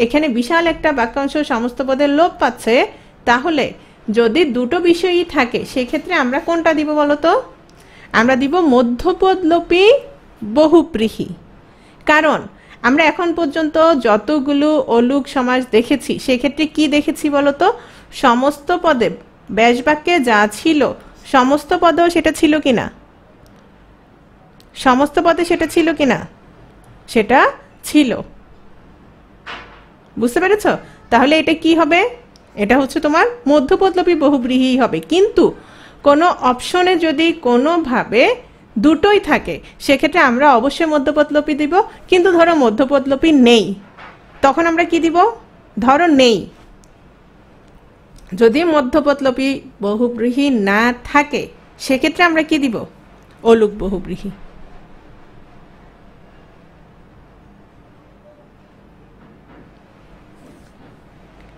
এখানে বিশাল একটা বাক্যাংশ সমস্ত পদের লোপ পাচ্ছে, তাহলে যদি দুটো বিষয়ই থাকে সেক্ষেত্রে আমরা কোনটা দিব বলো তো? আমরা দিব মধ্যপদলোপী বহুব্রীহি। কারণ আমরা এখন পর্যন্ত যতগুলো অলুক সমাস দেখেছি সেক্ষেত্রে কি দেখেছি বলো তো? সমস্ত পদে ব্যাস বাক্যে যা ছিল সমস্ত পদেও সেটা ছিল কিনা? সমস্ত পদে সেটা ছিল কিনা? সেটা ছিল। বুঝতে পেরেছ? তাহলে এটা কি হবে? এটা হচ্ছে তোমার মধ্যপদলোপী বহুব্রীহি হবে। কিন্তু কোনো অপশনে যদি কোনোভাবে দুটোই থাকে সেক্ষেত্রে আমরা অবশ্যই মধ্যপদলোপী দিব। কিন্তু ধরো মধ্যপদলোপী নেই, তখন আমরা কি দিব? ধরো নেই, যদি মধ্যপদলোপী বহুব্রীহি না থাকে সেক্ষেত্রে আমরা কি দিব? অলুক বহুব্রীহি।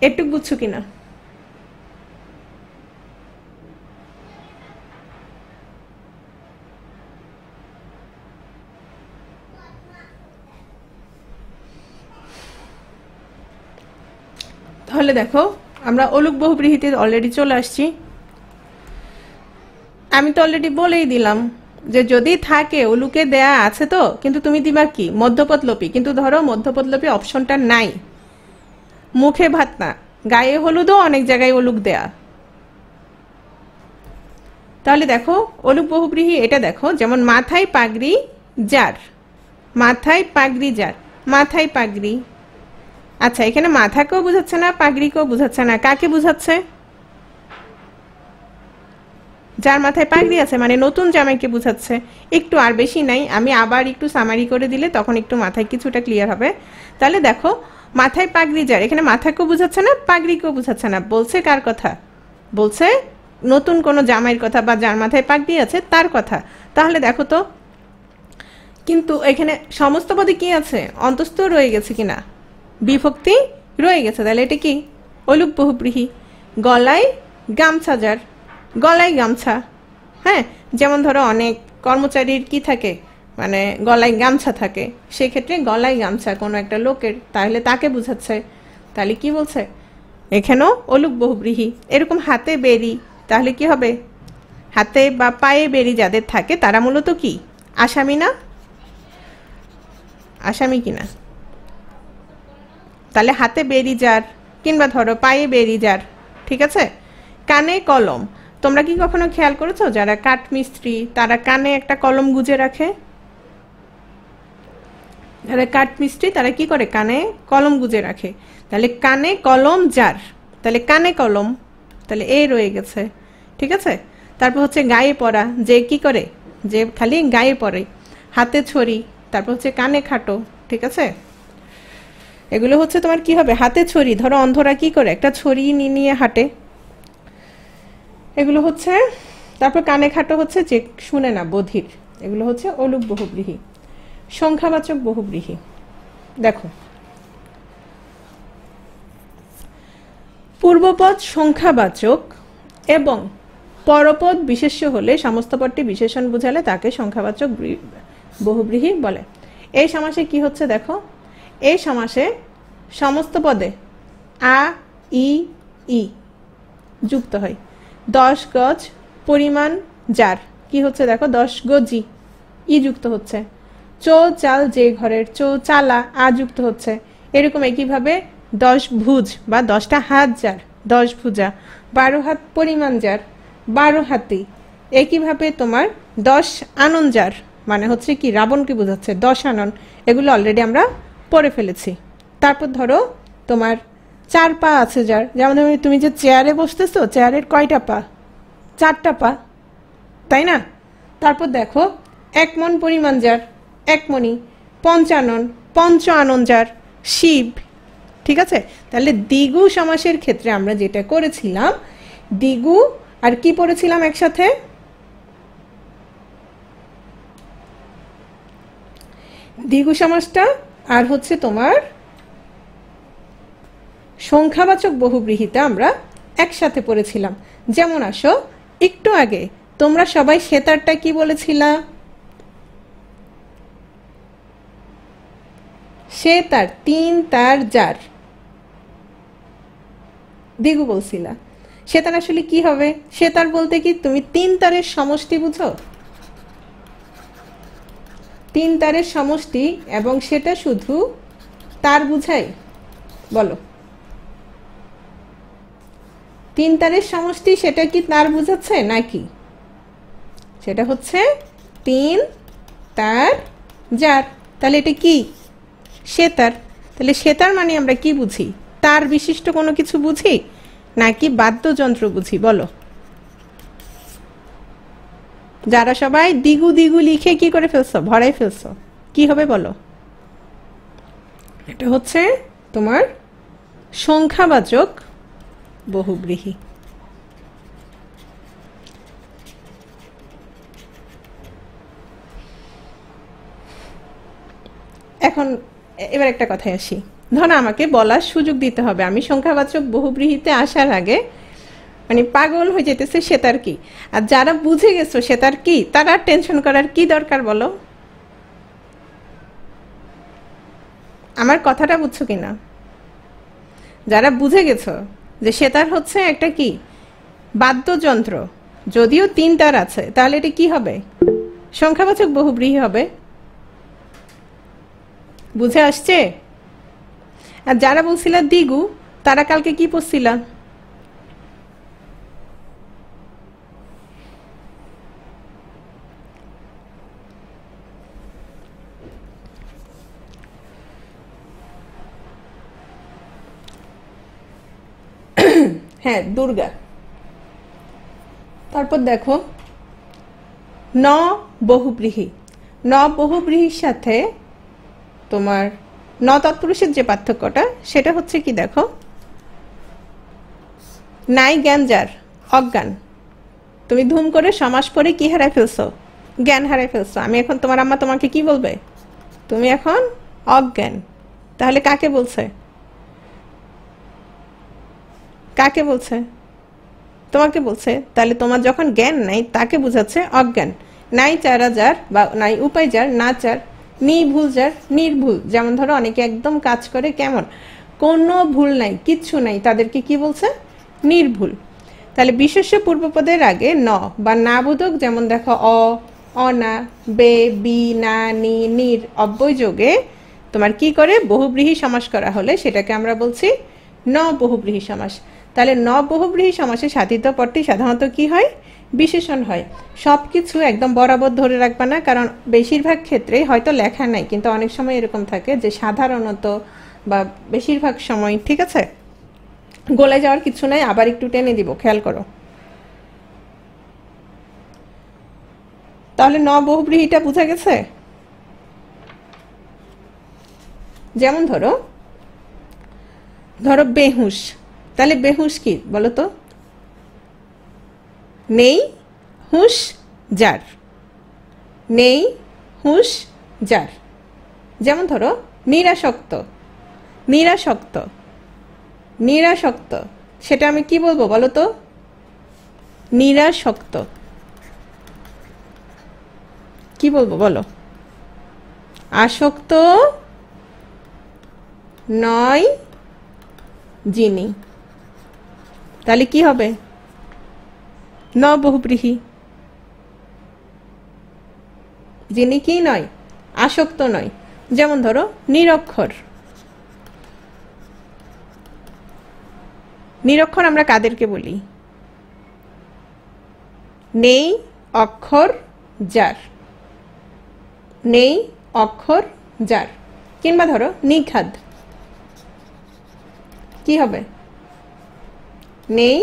একটু বুঝছো কিনা? তাহলে দেখো, আমরা অলুক বহুব্রীহিতে অলরেডি চলে আসছি। আমি তো অলরেডি বলেই দিলাম যে যদি থাকে, অলুকে দেয়া আছে তো, কিন্তু তুমি দিবা কি? মধ্যপদলোপী। কিন্তু ধরো মধ্যপদলোপী অপশনটা নাই, মুখে ভাত না, গায়ে হলুদও অনেক জায়গায় অলুক দেয়া। তাহলে দেখো অলুক বহুব্রীহি এটা দেখো, যেমন মাথায় পাগড়ি যার, মাথায় পাগড়ি যার, মাথায় পাগড়ি। আচ্ছা, এখানে মাথাকেও বুঝাচ্ছে না, পাগড়িকেও বুঝাচ্ছে না, কাকে বুঝাচ্ছে? যার মাথায় পাগড়ি আছে মানে নতুন জামাইকে বুঝাচ্ছে। একটু, আর বেশি নাই, আমি আবার একটু সামারি করে দিলে তখন একটু মাথায় কিছুটা ক্লিয়ার হবে। তাহলে দেখো মাথায় পাগড়ি যার, এখানে মাথাকেও বুঝাচ্ছে না, পাগড়িকেও বুঝাচ্ছে না, বলছে কার কথা? বলছে নতুন কোনো জামাইয়ের কথা, বা যার মাথায় পাগড়ি আছে তার কথা। তাহলে দেখো তো, কিন্তু এখানে সমস্ত পদে কি আছে? অন্তস্থ রয়ে গেছে কিনা? বিভক্তি রয়ে গেছে। তাহলে এটা কি? অলুক বহুব্রীহি। গলায় গামছা যার, গলায় গামছা। হ্যাঁ, যেমন ধরো অনেক কর্মচারীর কি থাকে, মানে গলায় গামছা থাকে, সেক্ষেত্রে গলায় গামছা কোনো একটা লোকের, তাহলে তাকে বুঝাচ্ছে। তাহলে কি বলছে? এখানেও অলুক বহুব্রীহি। এরকম হাতে বেরি, তাহলে কি হবে? হাতে বা পায়ে বেরি যাদের থাকে তারা মূলত কি? আসামি না? আসামি কিনা? তাহলে হাতে বেরি যার কিংবা ধরো পায়ে বেরি যার, ঠিক আছে? কানে কলম, তোমরা কি কখনো খেয়াল করেছো যারা কাঠ মিস্ত্রি তারা কানে একটা কলম গুজে রাখে? যারা কাঠ মিস্ত্রি তারা কি করে? কানে কলম গুজে রাখে। তাহলে কানে কলম যার, তাহলে কানে কলম, তাহলে এই রয়ে গেছে, ঠিক আছে? তারপর হচ্ছে গায়ে পরা, যে কি করে? যে খালি গায়ে পরে। হাতে ছড়ি, তারপর হচ্ছে কানে খাটো, ঠিক আছে? এগুলো হচ্ছে তোমার কি হবে? হাতে ছড়ি, ধরো অন্ধরা কি করে? একটা ছড়ি নিয়ে হাঁটে, এগুলো হচ্ছে। তারপর কানে খাটো হচ্ছে যে শুনে না, বধির। এগুলো হচ্ছে অলুক বহুব্রীহি। সংখ্যাবাচক বহুব্রীহি দেখো, পূর্বপদ সংখ্যাবাচক এবং পরপদ বিশেষ্য হলে সমস্ত পদটি বিশেষণ বুঝালে তাকে সংখ্যাবাচক বহুব্রীহি বলে। এই সমাসে কি হচ্ছে দেখো, এই সমাসে সমস্ত পদে আ ই ই যুক্ত হয়। 10 গজ পরিমাণ যার, কি হচ্ছে দেখো? 10 গজি, ই যুক্ত হচ্ছে। চৌ চাল যে ঘরের, চৌ চালা, আ যুক্ত হচ্ছে। এরকম একইভাবে 10 ভুজ বা 10টা হাত যার, 10 ভুজা। 12 হাত পরিমাণ যার, 12 হাতি। একইভাবে তোমার 10 আনন যার, মানে হচ্ছে কি? রাবণকে বোঝাচ্ছে, 10 আনন। এগুলো অলরেডি আমরা পড়ে ফেলেছি। তারপর ধরো তোমার 4 পা আছে যার, যেমন তুমি যে চেয়ারে বসতেছো, চেয়ারের কয়টা পা? 4টা পা, তাই না? তারপর দেখো 1 মণ পরিমাণ যার, 1 মণি। 55 পঞ্চ আনন যার, শিব, ঠিক আছে? তাহলে দ্বিগু সমাসের ক্ষেত্রে আমরা যেটা করেছিলাম, দ্বিগু আর কি পড়েছিলাম একসাথে? দ্বিগু সমাসটা আর হচ্ছে তোমার সংখ্যাবাচক বহুব্রীহিটা আমরা একসাথে পড়েছিলাম। যেমন আসো, একটু আগে তোমরা সবাই সেতারটা কি বলেছিলা? সেতার, 3 তার জার, দ্বিগু বলছিলা। সেতার আসলে কি হবে? সেতার বলতে কি তুমি 3 তারের সমষ্টি বুঝো? 3 তারের সমষ্টি, এবং সেটা শুধু তার বুঝায়? বলো, 3 তারের সমষ্টি সেটা কি তার বুঝাচ্ছে নাকি? সেটা হচ্ছে 3 তার জার। তাহলে এটা কি? সেতার। তাহলে সেতার মানে আমরা কি বুঝি? তার বিশিষ্ট কোনো কিছু বুঝি নাকি বাদ্যযন্ত্র বুঝি? বলো। যারা সবাই দ্বিগু দ্বিগু লিখে কি করে ফেলছো, ভরাই ফেলছো, কি হবে বলো? এটা হচ্ছে তোমার সংখ্যাবাচক বহুব্রীহি। এখন এবার একটা কথায় আসি। ধরো আমাকে বলার সুযোগ দিতে হবে, আমি সংখ্যাবাচক বহুব্রীহিতে আসার আগে মানে পাগল হয়ে যেতেছে সেতার কি। আর যারা বুঝে গেছো সেতার কি, তারা টেনশন করার কি দরকার বলো? আমার কথাটা বুঝছো কিনা? যারা বুঝে গেছো যে সেতার হচ্ছে একটা কি বাদ্যযন্ত্র, যদিও 3 তার আছে, তাহলে এটা কি হবে? সংখ্যাবাচক বহুব্রীহি হবে। বুঝে আসছে? আর যারা বলছিল দ্বিগু, তারা কালকে কি পড়ছিল? হ্যাঁ, দুর্গা। তারপর দেখো ন বহুব্রীহি। ন বহুব্রীহির সাথে তোমার ন তৎপুরুষের যে পার্থক্যটা সেটা হচ্ছে কি দেখো, নাই জ্ঞান যার, অজ্ঞান। তুমি ধুম করে সমাস পড়ে কি হারাই ফেলছো? জ্ঞান হারাই ফেলছো। আমি এখন তোমার আম্মা তোমাকে কি বলবে? তুমি এখন অজ্ঞান। তাহলে কাকে বলছে? কাকে বলছে? তোমাকে বলছে। তাহলে তোমার যখন জ্ঞান নাই, তাকে বুঝাচ্ছে অজ্ঞান। নাই চারা যার বা নাই উপায় যার, না চার, নির্ভুল যার, নির্ভুল। যেমন ধরো অনেকে একদম কাজ করে কেমন, কোনো ভুল নাই, কিচ্ছু নাই, তাদেরকে কি বলছে? নির্ভুল। তাহলে বিশেষ্য পূর্বপদের আগে ন বা না বোধক, যেমন দেখো অ, অনা, বে, বি, না, নি, নির অব্যয় যোগে তোমার কি করে বহুব্রীহি সমাস করা হলে সেটাকে আমরা বলছি ন বহুব্রীহি সমাস। তাহলে ন বহুব্রীহি সমাসে সাধিত পদটি সাধারণত কি হয়? বিশেষণ হয়। সব কিছু একদম বরাবর ধরে রাখবা না, কারণ বেশিরভাগ ক্ষেত্রে হয়তো লেখা নাই, কিন্তু অনেক সময় এরকম থাকে যে সাধারণত বা বেশিরভাগ সময়, ঠিক আছে, গলে যাওয়ার কিছু নাই, আবার একটু টেনে দিব, খেয়াল করো। তাহলে ন বহুব্রীহিটা বোঝা গেছে? যেমন ধরো ধরো বেহুশ। তাহলে বেহুশ কি বলো তো? নেই হুঁশ যার, নেই হুঁশ যার। যেমন ধরো নিরাসক্ত। নিরাসক্ত, নিরাসক্ত, সেটা আমি কি বলবো বলো তো? নিরাসক্ত। কি বলবো বলো? আসক্ত নয় যিনি। তাহলে কি হবে? ন বহুব্রীহি। যিনি কি নয়? আসক্ত নয়। যেমন ধরো নিরক্ষর। নিরক্ষর আমরা কাদেরকে বলি? নেই অক্ষর যার, নেই অক্ষর যার। কিংবা ধরো নিখাদ। কি হবে? নেই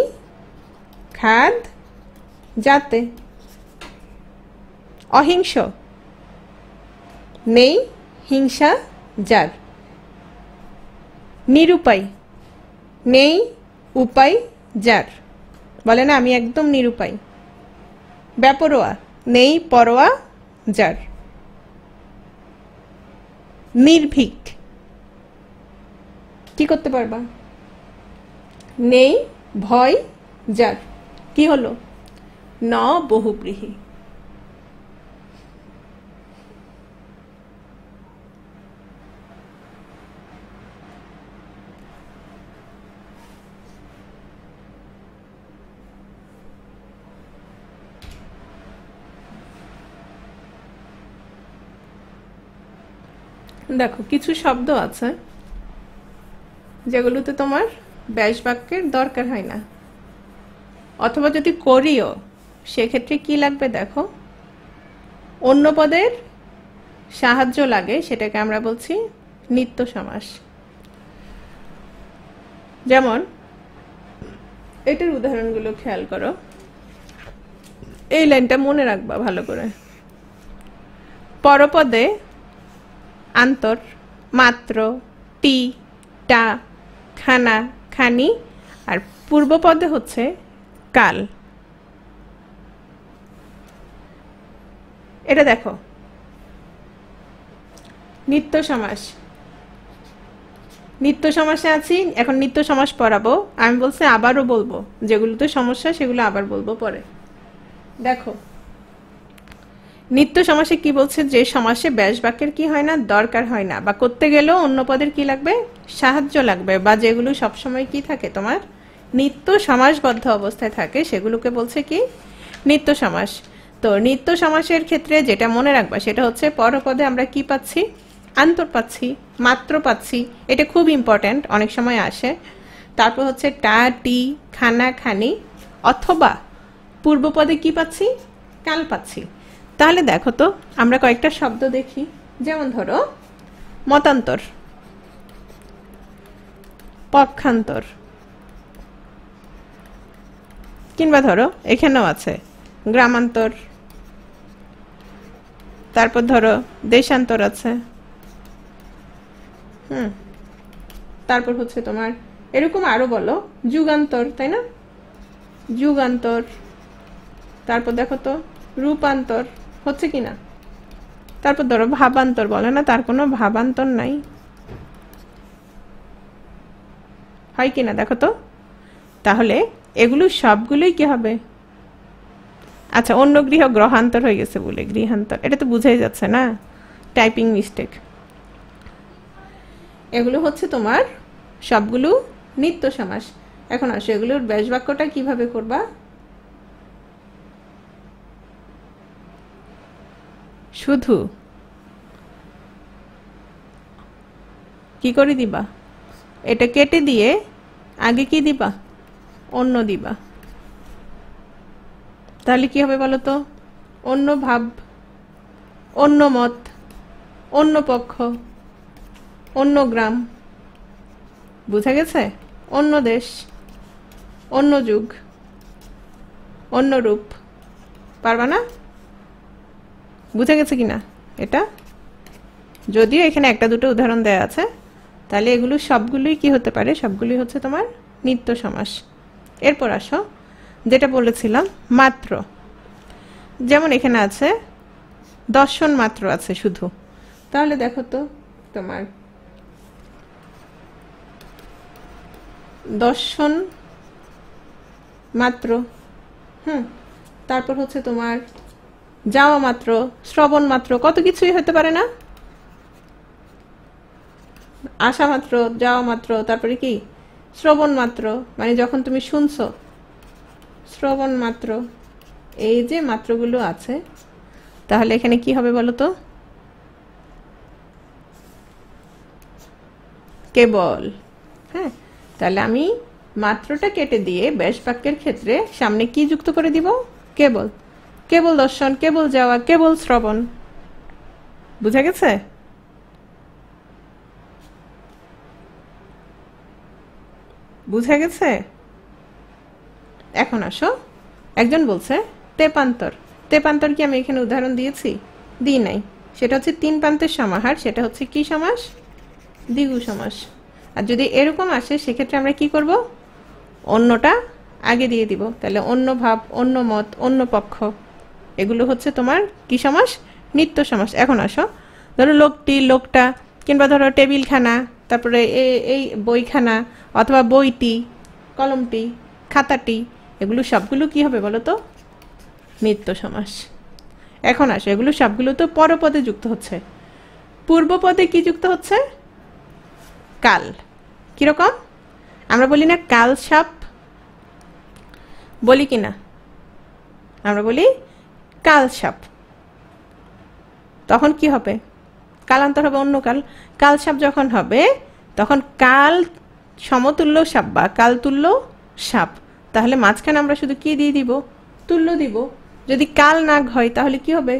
খাদ যাতে। অহিংস। নেই হিংসা যার। নিরুপায়। নেই উপায় যার। বলে না আমি একদম নিরুপায়, বেপরোয়া, নেই পরোয়া যার। নির্ভীক, কি করতে পারবা? নেই ভয় যার, কি হলো? ন বহুব্রীহি। দেখো কিছু শব্দ আছে যেগুলোতে তোমার ব্যাস বাক্যের দরকার হয় না, অথবা যদি করিও সেক্ষেত্রে কি লাগবে দেখো, অন্য পদের সাহায্য লাগে, সেটাকে আমরা বলছি নিত্য সমাস। যেমন এটার উদাহরণগুলো খেয়াল করো, এই লাইনটা মনে রাখবা ভালো করে। পরপদে আন্তর, মাত্র, টি, টা, খানা, খানি, আর পূর্বপদে হচ্ছে কাল। এটা দেখো নিত্য সমাস, নিত্য সমাসে আছি, এখন নিত্য সমাস পড়াবো। আমি বলছি আবারও বলবো, যেগুলোতে সমস্যা সেগুলো আবার বলবো পরে। দেখো নিত্য সমাসে কি বলছে, যে সমাসে ব্যাস বাক্যের কি হয় না, দরকার হয় না, বা করতে গেলেও অন্য পদের কি লাগবে, সাহায্য লাগবে, বা যেগুলো সবসময় কি থাকে তোমার নিত্য সমাসবদ্ধ অবস্থায় থাকে, সেগুলোকে বলছে কি নিত্য সমাস। তো নিত্য সমাসের ক্ষেত্রে যেটা মনে রাখবা সেটা হচ্ছে পরপদে আমরা কি পাচ্ছি, আন্তর পাচ্ছি, মাত্র পাচ্ছি, এটা খুব ইম্পর্ট্যান্ট, অনেক সময় আসে। তারপর হচ্ছে টা, টি, খানা, খানি, অথবা পূর্বপদে কি পাচ্ছি, কাল পাচ্ছি। তাহলে দেখো তো আমরা কয়েকটা শব্দ দেখি, যেমন ধরো মতান্তর, পক্ষান্তর, কিংবা ধরো এখানেও আছে গ্রামান্তর, তারপর ধরো দেশান্তর আছে, তারপর হচ্ছে তোমার এরকম আরো বলো যুগান্তর, তাই না, যুগান্তর। তারপর দেখো তো রূপান্তর হচ্ছে কিনা। তারপর ধরো ভাবান্তর, বলে না তার কোনো ভাবান্তর নাই, হয় কিনা দেখো তো। তাহলে এগুলো সবগুলোই কি হবে, আচ্ছা অন্য গৃহ গ্রহান্তর হয়ে গেছে বলে গৃহান্তর, এটা তো বুঝাই যাচ্ছে না, টাইপিং মিস্টেক। এগুলো হচ্ছে তোমার সবগুলো নিত্য সমাস। এখন আসো এগুলোর ব্যাস বাক্যটা কিভাবে করবা। শুধু কি করে দিবা, এটা কেটে দিয়ে আগে কি দিবা, অন্য দিবা। তাহলে কি হবে বলো তো, অন্য ভাব, অন্য মত, অন্য পক্ষ, অন্য গ্রাম, বুঝা গেছে, অন্য দেশ, অন্য যুগ, অন্য রূপ। পারবা না, বুঝা গেছে কিনা এটা। যদিও এখানে একটা দুটো উদাহরণ দেয়া আছে, তাহলে এগুলো সবগুলোই কি হতে পারে, সবগুলোই হচ্ছে তোমার নিত্য সমাস। এরপর আসো যেটা বলেছিলাম মাত্র, যেমন এখানে আছে দর্শন মাত্র আছে শুধু, তাহলে দেখো তো তোমার দর্শন মাত্র, তারপর হচ্ছে তোমার যাওয়া মাত্র, শ্রবণ মাত্র, কত কিছুই হতে পারে না, আসা মাত্র, যাওয়া মাত্র, তারপরে কি শ্রবণ মাত্র, মানে যখন তুমি শুনছো, শ্রবণ মাত্র। এই যে মাত্রগুলো আছে, তাহলে এখানে কি হবে বলো তো, কেবল। হ্যাঁ, তাহলে আমি মাত্রটা কেটে দিয়ে ব্যাস বাক্যের ক্ষেত্রে সামনে কি যুক্ত করে দিব, কেবল। কেবল দর্শন, কেবল যাওয়া, কেবল শ্রবণ। বুঝা গেছে। বুঝা গেছে। এখন আসো, একজন বলছে তেপান্তর। তেপান্তর কি আমি এখানে উদাহরণ দিয়েছি, দিই নাই, সেটা হচ্ছে তিন প্রান্তের সমাহার, সেটা হচ্ছে কি সমাস, দ্বিগু সমাস। আর যদি এরকম আসে সেক্ষেত্রে আমরা কি করব, অন্যটা আগে দিয়ে দিব, তাহলে অন্য ভাব, অন্য মত, অন্য পক্ষ, এগুলো হচ্ছে তোমার কি সমাস? নিত্য সমাস। এখন আসো, ধরো লোকটি, লোকটা, কিংবা ধরো টেবিলখানা, তারপরে এই বইখানা, অথবা বইটি, কলমটি, খাতাটি, এগুলো সবগুলো কি হবে বলো তো? নিত্য সমাস। এখন আসো, এগুলো সবগুলো তো পরপদে যুক্ত হচ্ছে, পূর্বপদে কি যুক্ত হচ্ছে? কাল। কিরকম? আমরা বলি না কাল সাপ, বলি কি না? আমরা বলি কাল সাপ। তখন কি হবে? কালান্তর হবে অন্য কাল। কাল সাপ যখন হবে তখন কাল সমতুল্য সাপ বা কাল তুল্য সাপ, তাহলে মাঝখানে আমরা শুধু কি দিয়ে দিব? তুল্য দিব। যদি কাল নাগ হয় তাহলে কি হবে?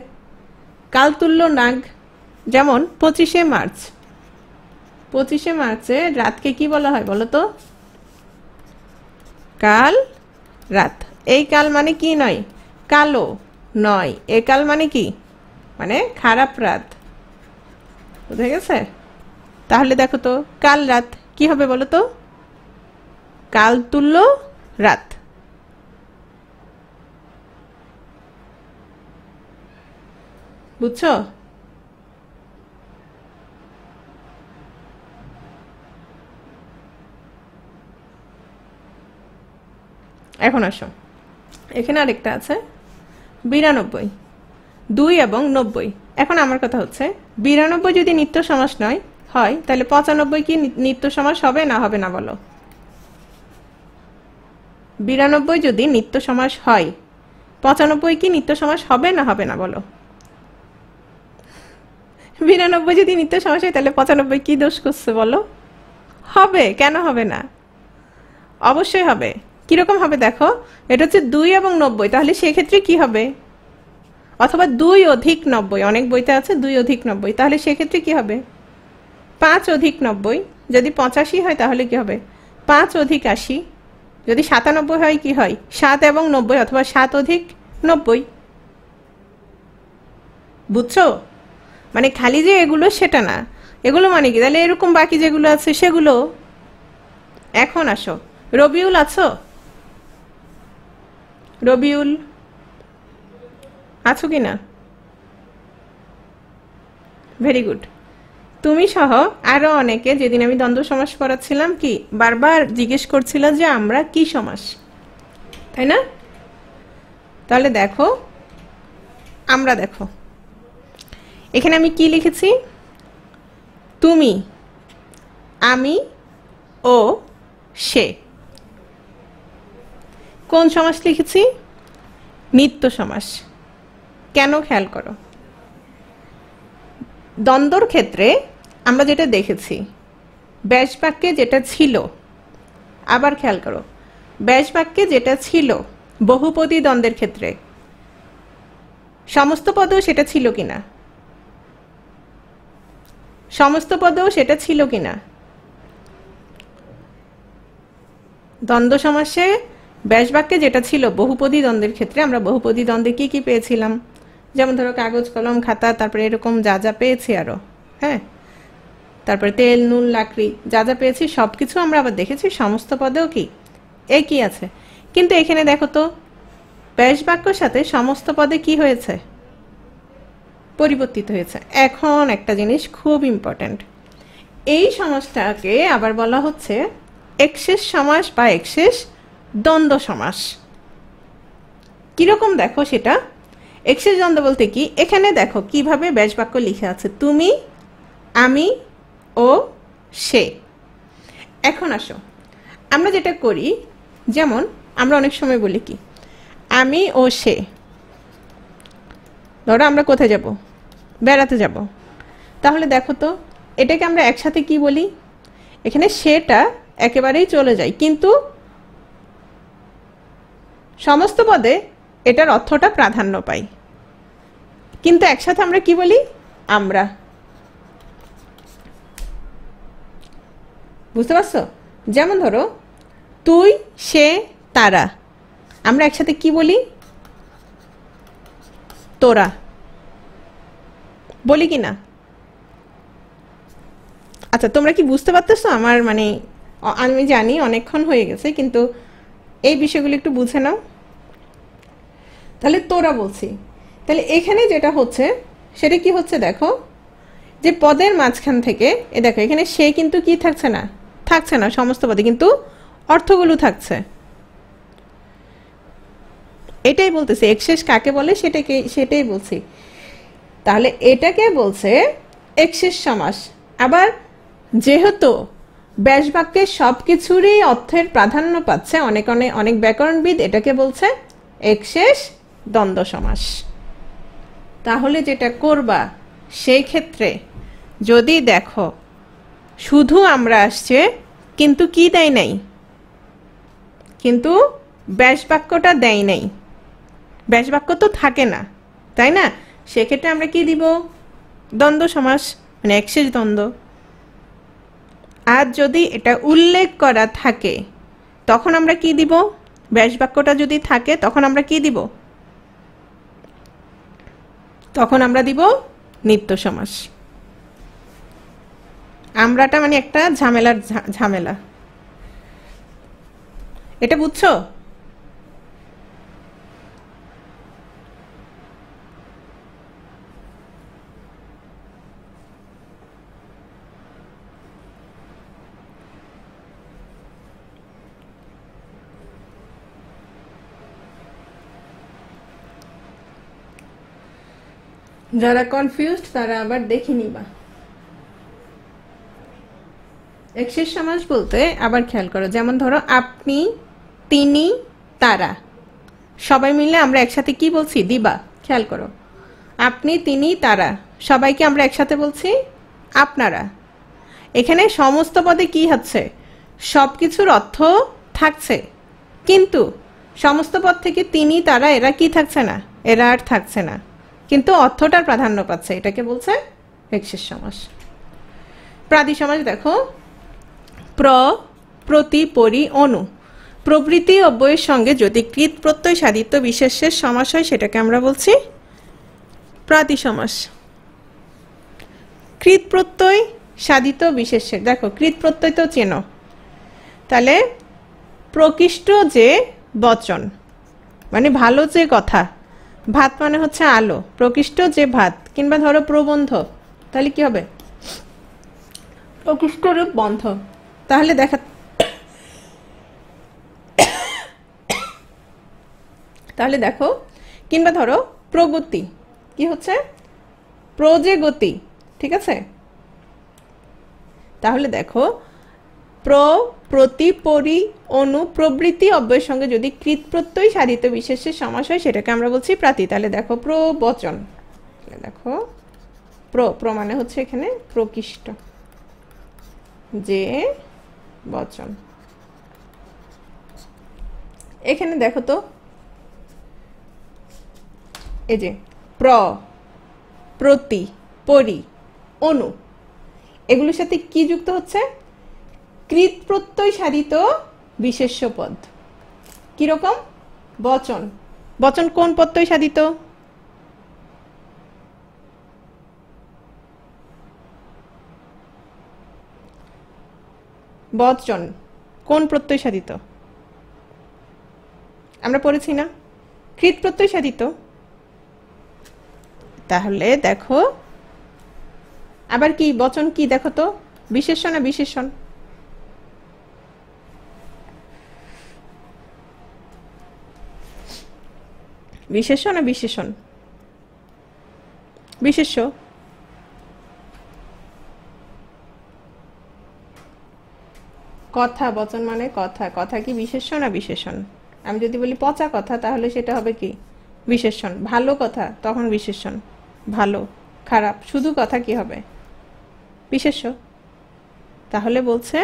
কাল তুল্য নাগ। যেমন 25শে মার্চ, 25শে মার্চে রাতকে কি বলা হয় বলো তো? কাল রাত। এই কাল মানে কি নয়? কালো নয়। এ কাল মানে কি? মানে খারাপ রাত। বুঝে গেছে? তাহলে দেখো তো, কাল রাত কি হবে বলো তো? কাল তুল্য রাত। বুঝছো? এখন আসো, এখানে আরেকটা আছে 92, 2 এবং 90। এখন আমার কথা হচ্ছে 92 যদি নিত্য সমাস নয় হয়, তাহলে 95 কি নিত্য সমাস হবে না হবে না বলো? 92 যদি নিত্য সমাস হয়, 95 কি নিত্য সমাস হবে না হবে না বলো? 92 যদি নিত্য সমাস হয় তাহলে 95 কি দোষ করছে বলো? হবে। কেন হবে না? অবশ্যই হবে। কিরকম হবে দেখো, এটা হচ্ছে 2 এবং 90, তাহলে সেক্ষেত্রে কি হবে? অথবা 2 অধিক 90, অনেক বইতে আছে 2 অধিক 90, তাহলে সেক্ষেত্রে কি হবে? 5 অধিক 90। যদি 85 হয় তাহলে কি হবে? 5 অধিক 80। যদি 97 হয় কি হয়? 7 এবং 90, অথবা 7 অধিক 90। বুঝছো? মানে খালি যে এগুলো সেটা না, এগুলো মানে কি? তাহলে এরকম বাকি যেগুলো আছে সেগুলো। এখন আসো, রবিউল আছো? রবিউল আছো কি না? Very good. তুমি সহ আরো অনেকে যেদিন আমি দ্বন্দ্ব সমাস পড়াচ্ছিলাম কি বারবার জিজ্ঞেস করছিল যে আমরা কি সমাস, তাই না? তাহলে দেখো, আমরা দেখো এখানে আমি কি লিখেছি? তুমি, আমি ও সে। কোন সমাস লিখেছি? নিত্য সমাস। কেন? খেয়াল করো, দ্বন্দ্বর ক্ষেত্রে আমরা যেটা দেখেছি, ব্যাস বাক্যে যেটা ছিল, আবার খেয়াল করো, ব্যাস বাক্যে যেটা ছিল বহুপদী দ্বন্দ্বের ক্ষেত্রে সমস্ত পদেও সেটা ছিল কিনা? সমস্ত পদেও সেটা ছিল কিনা? দ্বন্দ্ব সমাসে ব্যাস বাক্যে যেটা ছিল বহুপদী দ্বন্দ্বের ক্ষেত্রে আমরা বহুপদী দ্বন্দ্বে কি কি পেয়েছিলাম? যেমন ধরো কাগজ, কলম, খাতা, তারপরে এরকম যা যা পেয়েছি আরো, হ্যাঁ, তারপরে তেল, নুন, লাকড়ি, যা যা পেয়েছি সব কিছু আমরা আবার দেখেছি সমস্ত পদেও কি একই আছে। কিন্তু এখানে দেখো তো, ব্যাস বাক্যর সাথে সমস্ত পদে কি হয়েছে? পরিবর্তিত হয়েছে। এখন একটা জিনিস খুব ইম্পর্ট্যান্ট, এই সমাসটাকে আবার বলা হচ্ছে একশেষ সমাস বা একশেষ দ্বন্দ্ব সমাস। কিরকম দেখো সেটা? একশেষ দ্বন্দ্ব বলতে কি, এখানে দেখো কিভাবে ব্যাস বাক্য লিখে আছে, তুমি, আমি ও সে। এখন আসো, আমরা যেটা করি, যেমন আমরা অনেক সময় বলি কি, আমি ও সে, ধরো আমরা কোথায় যাব? বেড়াতে যাব। তাহলে দেখো তো, এটাকে আমরা একসাথে কি বলি? এখানে সেটা একেবারেই চলে যায়, কিন্তু সমস্ত পদে এটার অর্থটা প্রাধান্য পায়। কিন্তু একসাথে আমরা কি বলি? আমরা। বুঝতে পারছো? যেমন ধরো তুই, সে, তারা, আমরা একসাথে কি বলি? তোরা বলি কি না? আচ্ছা, তোমরা কি বুঝতে পারতেছো আমার? মানে আমি জানি অনেকক্ষণ হয়ে গেছে, কিন্তু এই বিষয়গুলো একটু বুঝে নাও। তাহলে তোরা বলছি, তাহলে এখানে যেটা হচ্ছে সেটা কি হচ্ছে দেখো, যে পদের মাঝখান থেকে দেখো এখানে সে কিন্তু কি থাকছে না, থাকছে না সমস্ত পদে, কিন্তু অর্থগুলো থাকছে। এটাই বলতেছি একশেষ কাকে বলে সেটাই বলছি। তাহলে এটাকে বলছে একশেষ সমাস। আবার যেহেতু ব্যাস বাক্যের সব কিছুরই অর্থের প্রাধান্য পাচ্ছে, অনেক ব্যাকরণবিদ এটাকে বলছে একশেষ দ্বন্দ্ব সমাস। তাহলে যেটা করবা সেই ক্ষেত্রে যদি দেখো শুধু আমরা আসছে কিন্তু কি দেয় নাই, কিন্তু ব্যাস বাক্যটা দেয় নাই, ব্যাস বাক্য তো থাকে না, তাই না? সেক্ষেত্রে আমরা কি দিব? দ্বন্দ্ব সমাস, মানে একশেষ দ্বন্দ্ব। আর যদি এটা উল্লেখ করা থাকে তখন আমরা কি দিব? ব্যাস বাক্যটা যদি থাকে তখন আমরা কি দিব? তখন আমরা দিব নিত্য সমাস। আমরাটা মানে একটা ঝামেলা, এটা বুঝছো? যারা কনফিউজড তারা আবার দেখে নিবা। একশেষ সমাস বলতে আবার খেয়াল করো, যেমন ধরো আপনি, তিনি, তারা, সবাই মিলে আমরা একসাথে কি বলছি? দিবা। খেয়াল করো, আপনি, তিনি, তারা, সবাইকে আমরা একসাথে বলছি আপনারা। এখানে সমস্ত পদে কি হচ্ছে? সব কিছুর অর্থ থাকছে, কিন্তু সমস্ত পদ থেকে তিনি, তারা, এরা কি থাকছে না, এরা আর থাকছে না, কিন্তু অর্থটার প্রাধান্য পাচ্ছে। এটাকে বলছে একশেষ সমাস। প্রাদি সমাস দেখো, প্র, প্রতি, পরি, অনু প্রভৃতি অব্যয়ের সঙ্গে যদি কৃত প্রত্যয় সাধিত বিশেষ্যের সমাস হয় সেটাকে আমরা বলছি প্রাদি সমাস। কৃত প্রত্যয় সাধিত বিশেষ্যের, দেখো কৃত প্রত্যয় তো চেনো, তাহলে প্রকৃষ্ট যে বচন মানে ভালো যে কথা, ভাত মানে হচ্ছে আলো, প্রকৃষ্ট যে ভাত, কিংবা ধরো প্রবন্ধ, তাহলে কি হবে? প্রকৃষ্ট রূপ বন্ধ। তাহলে দেখা, তাহলে দেখো, কিংবা ধরো প্রগতি, কি হচ্ছে? প্র যে গতি, ঠিক আছে? তাহলে দেখো প্র, প্রতি, পরি, অনু প্রবৃত্তি অব্যয়ের সঙ্গে যদি কৃত প্রত্যয় সাধিত বিশেষ্যের সমাস হয় সেটাকে আমরা বলছি প্রাতি। তাহলে দেখো প্রবচন, দেখো প্র মানে হচ্ছে এখানে প্রকৃষ্ট যে বচন। এখানে দেখো তো, এই যে প্র, প্রতি, পরি, অনু, এগুলোর সাথে কি যুক্ত হচ্ছে? কৃত প্রত্যয় সাধিত বিশেষ্য পদ। কিরকম? বচন। বচন কোন প্রত্যয় সাধিত? বচন কোন প্রত্যয় সাধিত? আমরা পড়েছি না, কৃত প্রত্যয় সাধিত। তাহলে দেখো আবার কি বচন কি দেখো তো, বিশেষ্য না বিশেষণ? বিশেষ্য না বিশেষণ? বিশেষ্য। কথা, বচন মানে কথা, কথা কি বিশেষ্য না বিশেষণ? আমি যদি বলি পচা কথা তাহলে সেটা হবে কি? বিশেষণ। ভালো কথা তখন বিশেষণ, ভালো খারাপ শুধু কথা কি হবে? বিশেষ্য। তাহলে বলছে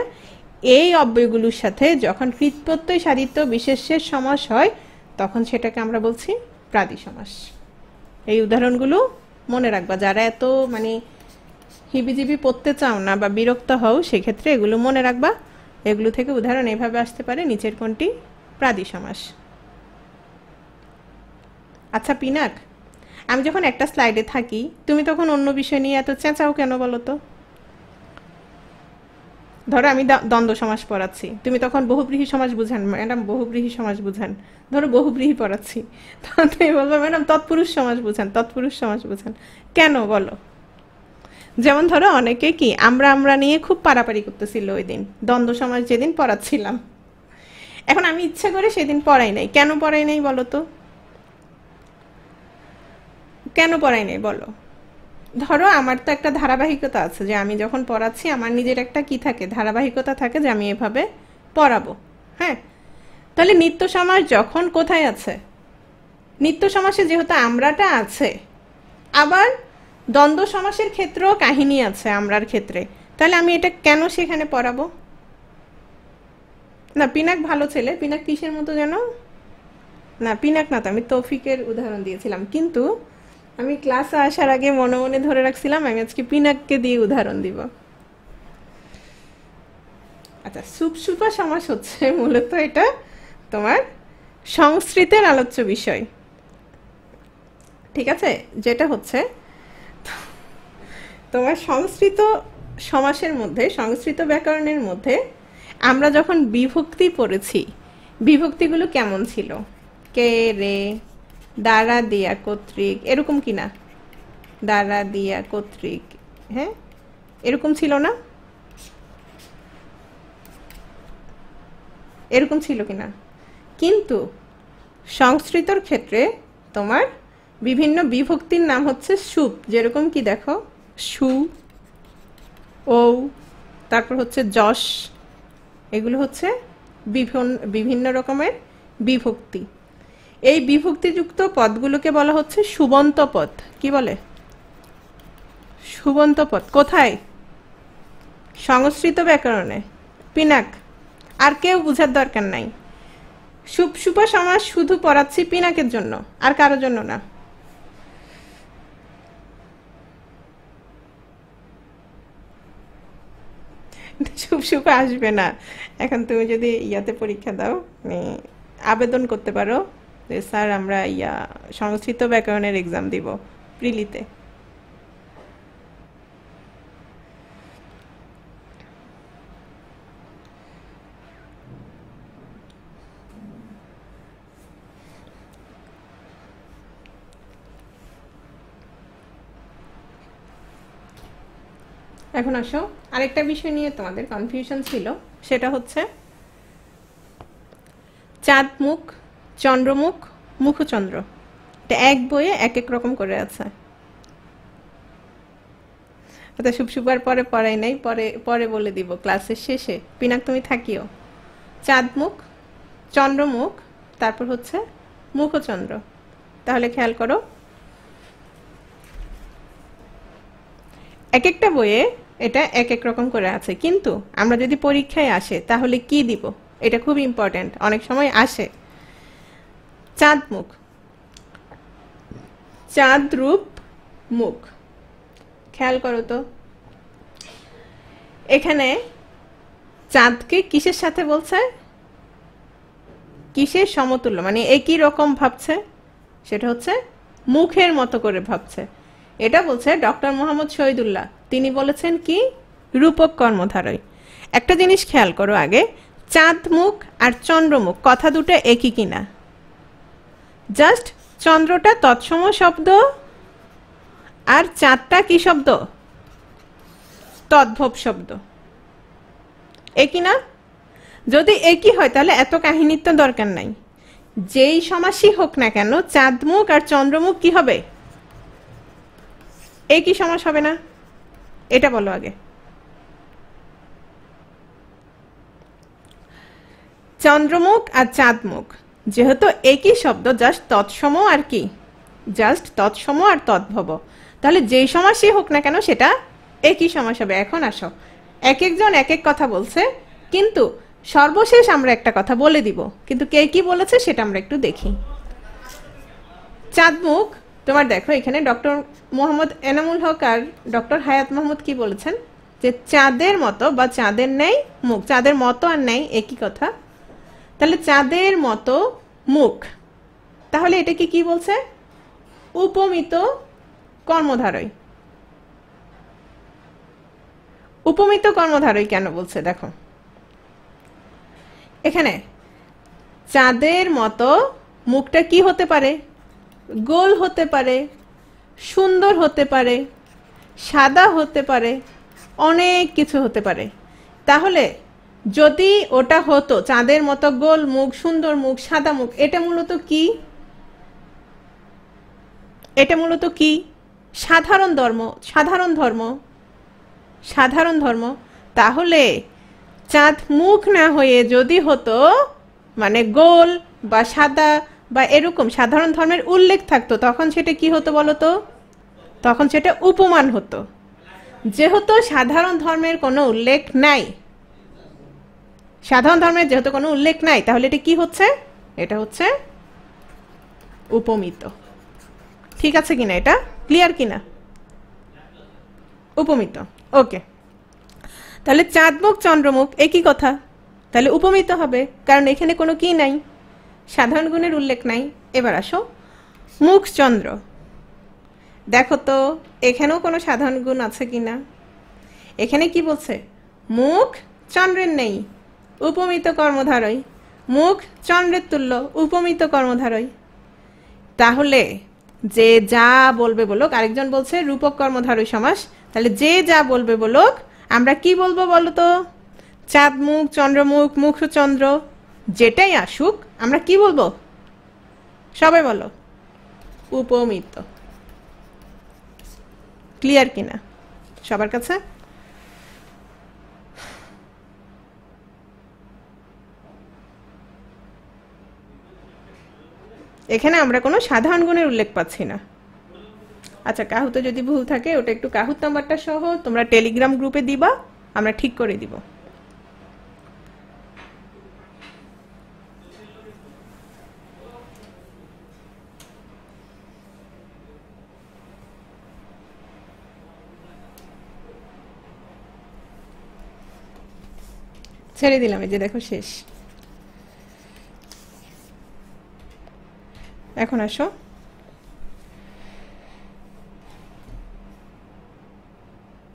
এই অব্যয়গুলোর সাথে যখন কৃত প্রত্যয় সাধিত বিশেষ্যের সমাস হয় তখন সেটাকে আমরা বলছি প্রাদি সমাস। এই উদাহরণগুলো মনে রাখবা, যারা এত মানে হিবিজিবি পড়তে চাও না বা বিরক্ত হও সেক্ষেত্রে এগুলো মনে রাখবা। এগুলো থেকে উদাহরণ এভাবে আসতে পারে, নিচের কোনটি প্রাদি সমাস। আচ্ছা পিনাক, আমি যখন একটা স্লাইডে থাকি তুমি তখন অন্য বিষয় নিয়ে এত চেঁচাও কেন বলো তো? ধরো আমি দ্বন্দ্ব সমাস পড়াচ্ছি, তুমি তখন বহুব্রীহি সমাস বুঝান, ম্যাডাম বহুব্রীহি সমাস বুঝান, ধরো বহুব্রীহি পড়াচ্ছি, তখন তুমি বলবো ম্যাডাম তৎপুরুষ সমাস বুঝান, তৎপুরুষ সমাস বুঝান। কেন বলো? যেমন ধরো অনেকে কি আমরা আমরা নিয়ে খুব পারাপারি করতেছিল ওই দিন দ্বন্দ্ব সমাস যেদিন পড়াচ্ছিলাম, এখন আমি ইচ্ছা করে সেদিন পড়াই নাই। কেন পড়াই নাই বলো তো? কেন পড়াই নাই বলো? ধরো আমার তো একটা ধারাবাহিকতা আছে, যে আমি যখন পড়াচ্ছি আমার নিজের একটা কি থাকে, ধারাবাহিকতা থাকে, যে আমি এভাবে পড়াবো। হ্যাঁ, তাহলে নিত্য সমাস যখন কোথায় আছে, নিত্য সমাসে যেহেতু আমরাটা আছে, আবার দ্বন্দ্ব সমাসের ক্ষেত্রেও কাহিনী আছে আমরার ক্ষেত্রে, তাহলে আমি এটা কেন সেখানে পড়াবো? না, পিনাক ভালো ছেলে। পিনাক কিসের মতো যেন, না পিনাক না তো, আমি তৌফিকের উদাহরণ দিয়েছিলাম, কিন্তু আমি ক্লাসে আসার আগে মনে মনে ধরে রাখছিলাম আমি আজকে পিনাককে দিয়ে উদাহরণ দিব। আচ্ছা, সুপসুপা সমাস হচ্ছে মূলত এটা তোমার সংস্কৃতের আলোচ্য বিষয়, ঠিক আছে? যেটা হচ্ছে তোমার সংস্কৃত সমাসের মধ্যে, সংস্কৃত ব্যাকরণের মধ্যে আমরা যখন বিভক্তি পড়েছি, বিভক্তিগুলো কেমন ছিল? কে, রে, দ্বারা, দিয়া, কর্তৃক, এরকম কি না? দ্বারা, দিয়া, কর্তৃক, হ্যাঁ এরকম ছিল না? এরকম ছিল কি না? কিন্তু সংস্কৃতর ক্ষেত্রে তোমার বিভিন্ন বিভক্তির নাম হচ্ছে সুপ, যেরকম কি দেখো, সু, ও, তারপর হচ্ছে যশ, এগুলো হচ্ছে বিভিন্ন রকমের বিভক্তি। এই বিভক্তিযুক্ত পদগুলোকে বলা হচ্ছে সুবন্ত পদ। কি বলে? সুবন্ত পদ। কোথায়? সংস্কৃত ব্যাকরণে। পিনাক, আর কেউ বুঝার দরকার নাই। সুপসুপা সমাস শুধু পড়াচ্ছি পিনাকের জন্য, আর কারোর জন্য না। সুপসুপা আসবে না। এখন তুমি যদি ইয়াতে পরীক্ষা দাও, আবেদন করতে পারো যে স্যার আমরা সংস্কৃত ব্যাকরণের এক্সাম দিব প্রিলিতে। এখন আসো, আরেকটা বিষয় নিয়ে তোমাদের কনফিউশন ছিল, সেটা হচ্ছে চাঁদ মুখ, চন্দ্রমুখ, মুখচন্দ্র। এটা এক বইয়ে এক এক রকম করে আছে। আচ্ছা, শুভশুভার পরে পড়াই নাই, পরে পরে বলে দিব ক্লাসের শেষে। পিনাক তুমি থাকিও। চাঁদ মুখ, চন্দ্রমুখ, তারপর হচ্ছে মুখচন্দ্র। তাহলে খেয়াল করো, এক একটা বইয়ে এটা এক এক রকম করে আছে, কিন্তু আমরা যদি পরীক্ষায় আসে তাহলে কি দিব, এটা খুব ইম্পর্টেন্ট, অনেক সময় আসে। চাঁদ মুখ, চাঁদ রূপ মুখ। খেয়াল করো তো, এখানে চাঁদকে কিসের সাথে বলছে? কিসের সমতুল্য, মানে একই রকম ভাবছে, সেটা হচ্ছে মুখের মতো করে ভাবছে। এটা বলছে ডক্টর মোহাম্মদ শহীদুল্লাহ। তিনি বলেছেন কি? রূপক কর্মধারয়। একটা জিনিস খেয়াল করো আগে, চাঁদ মুখ আর চন্দ্রমুখ কথা দুটো একই কিনা? জাস্ট চন্দ্রটা তৎসম শব্দ, আর চাঁদটা কি শব্দ? তদ্ভব শব্দ। একই না? যদি একই হয় তাহলে এত কাহিনীর তো দরকার নাই। যেই সমাসই হোক না কেন, চাঁদমুখ আর চন্দ্রমুখ কি হবে? একই সমাস হবে না? এটা বলো আগে। চন্দ্রমুখ আর চাঁদমুখ যেহেতু একই শব্দ, জাস্ট তৎসম আর কি, জাস্ট তৎসম আর তদ্ভব, তাহলে যেই সমাসই হোক না কেন সেটা একই সমাস হবে। এখন আসো, এক একজন এক এক কথা বলছে, কিন্তু সর্বশেষ আমরা একটা কথা বলে দিব, কিন্তু কে কি বলেছে সেটা আমরা একটু দেখি। চাঁদমুখ, তোমার দেখো এখানে ডক্টর মোহাম্মদ এনামুল হক আর ডক্টর হায়াত মাহমুদ কি বলেছেন, যে চাঁদের মতো বা চাঁদের ন্যায় মুখ। চাঁদের মতো আর ন্যায় একই কথা, তাহলে চাঁদের মতো মুখ, তাহলে এটাকে কি বলছে? উপমিত কর্মধারয়। উপমিত কর্মধারয় কেন বলছে দেখো, এখানে চাঁদের মতো মুখটা কি হতে পারে? গোল হতে পারে, সুন্দর হতে পারে, সাদা হতে পারে, অনেক কিছু হতে পারে। তাহলে যদি ওটা হতো চাঁদের মতো গোল মুখ, সুন্দর মুখ, সাদা মুখ, এটা মূলত কি? এটা মূলত কি? সাধারণ ধর্ম, সাধারণ ধর্ম, সাধারণ ধর্ম। তাহলে চাঁদ মুখ না হয়ে যদি হতো মানে গোল বা সাদা বা এরকম সাধারণ ধর্মের উল্লেখ থাকতো, তখন সেটা কি হতো বলো তো? তখন সেটা উপমান হতো। যেহেতু সাধারণ ধর্মের কোনো উল্লেখ নাই, সাধারণ ধর্মের যেহেতু কোনো উল্লেখ নাই, তাহলে এটা কি হচ্ছে? এটা হচ্ছে উপমিত। ঠিক আছে কিনা? এটা ক্লিয়ার কিনা? উপমিত। ওকে, তাহলে চাঁদমুখ চন্দ্রমুখ একই কথা, তাহলে উপমিত হবে, কারণ এখানে কোনো কি নাই, সাধারণ গুণের উল্লেখ নাই। এবার আসো মুখ চন্দ্র, দেখো তো এখানেও কোনো সাধারণ গুণ আছে কিনা? এখানে কি বলছে? মুখ চন্দ্রের নেই, উপমিত কর্মধারয়। মুখ চন্দ্রের তুল্য, উপমিত কর্মধারয়। তাহলে যে যা বলবে বলুক, আরেকজন বলছে রূপক কর্মধারয় সমাস, তাহলে যে যা বলবে বলুক আমরা কি বলবো বলো তো? চাঁদ মুখ, চন্দ্রমুখ, মুখ চন্দ্র, যেটাই আসুক আমরা কি বলবো? সবাই বলো উপমিত। ক্লিয়ার কিনা সবার কাছে? এখানে আমরা কোনো সাধারণ গুণের উল্লেখ পাচ্ছি না। আচ্ছা, কাহুতে যদি ভুল থাকে ওটা একটু কাহুত নাম্বারটা সহ তোমরা টেলিগ্রাম গ্রুপে দিবা, আমরা ঠিক করে দিব। ছেড়ে দিলাম, এই যে দেখো শেষ। এখন আসো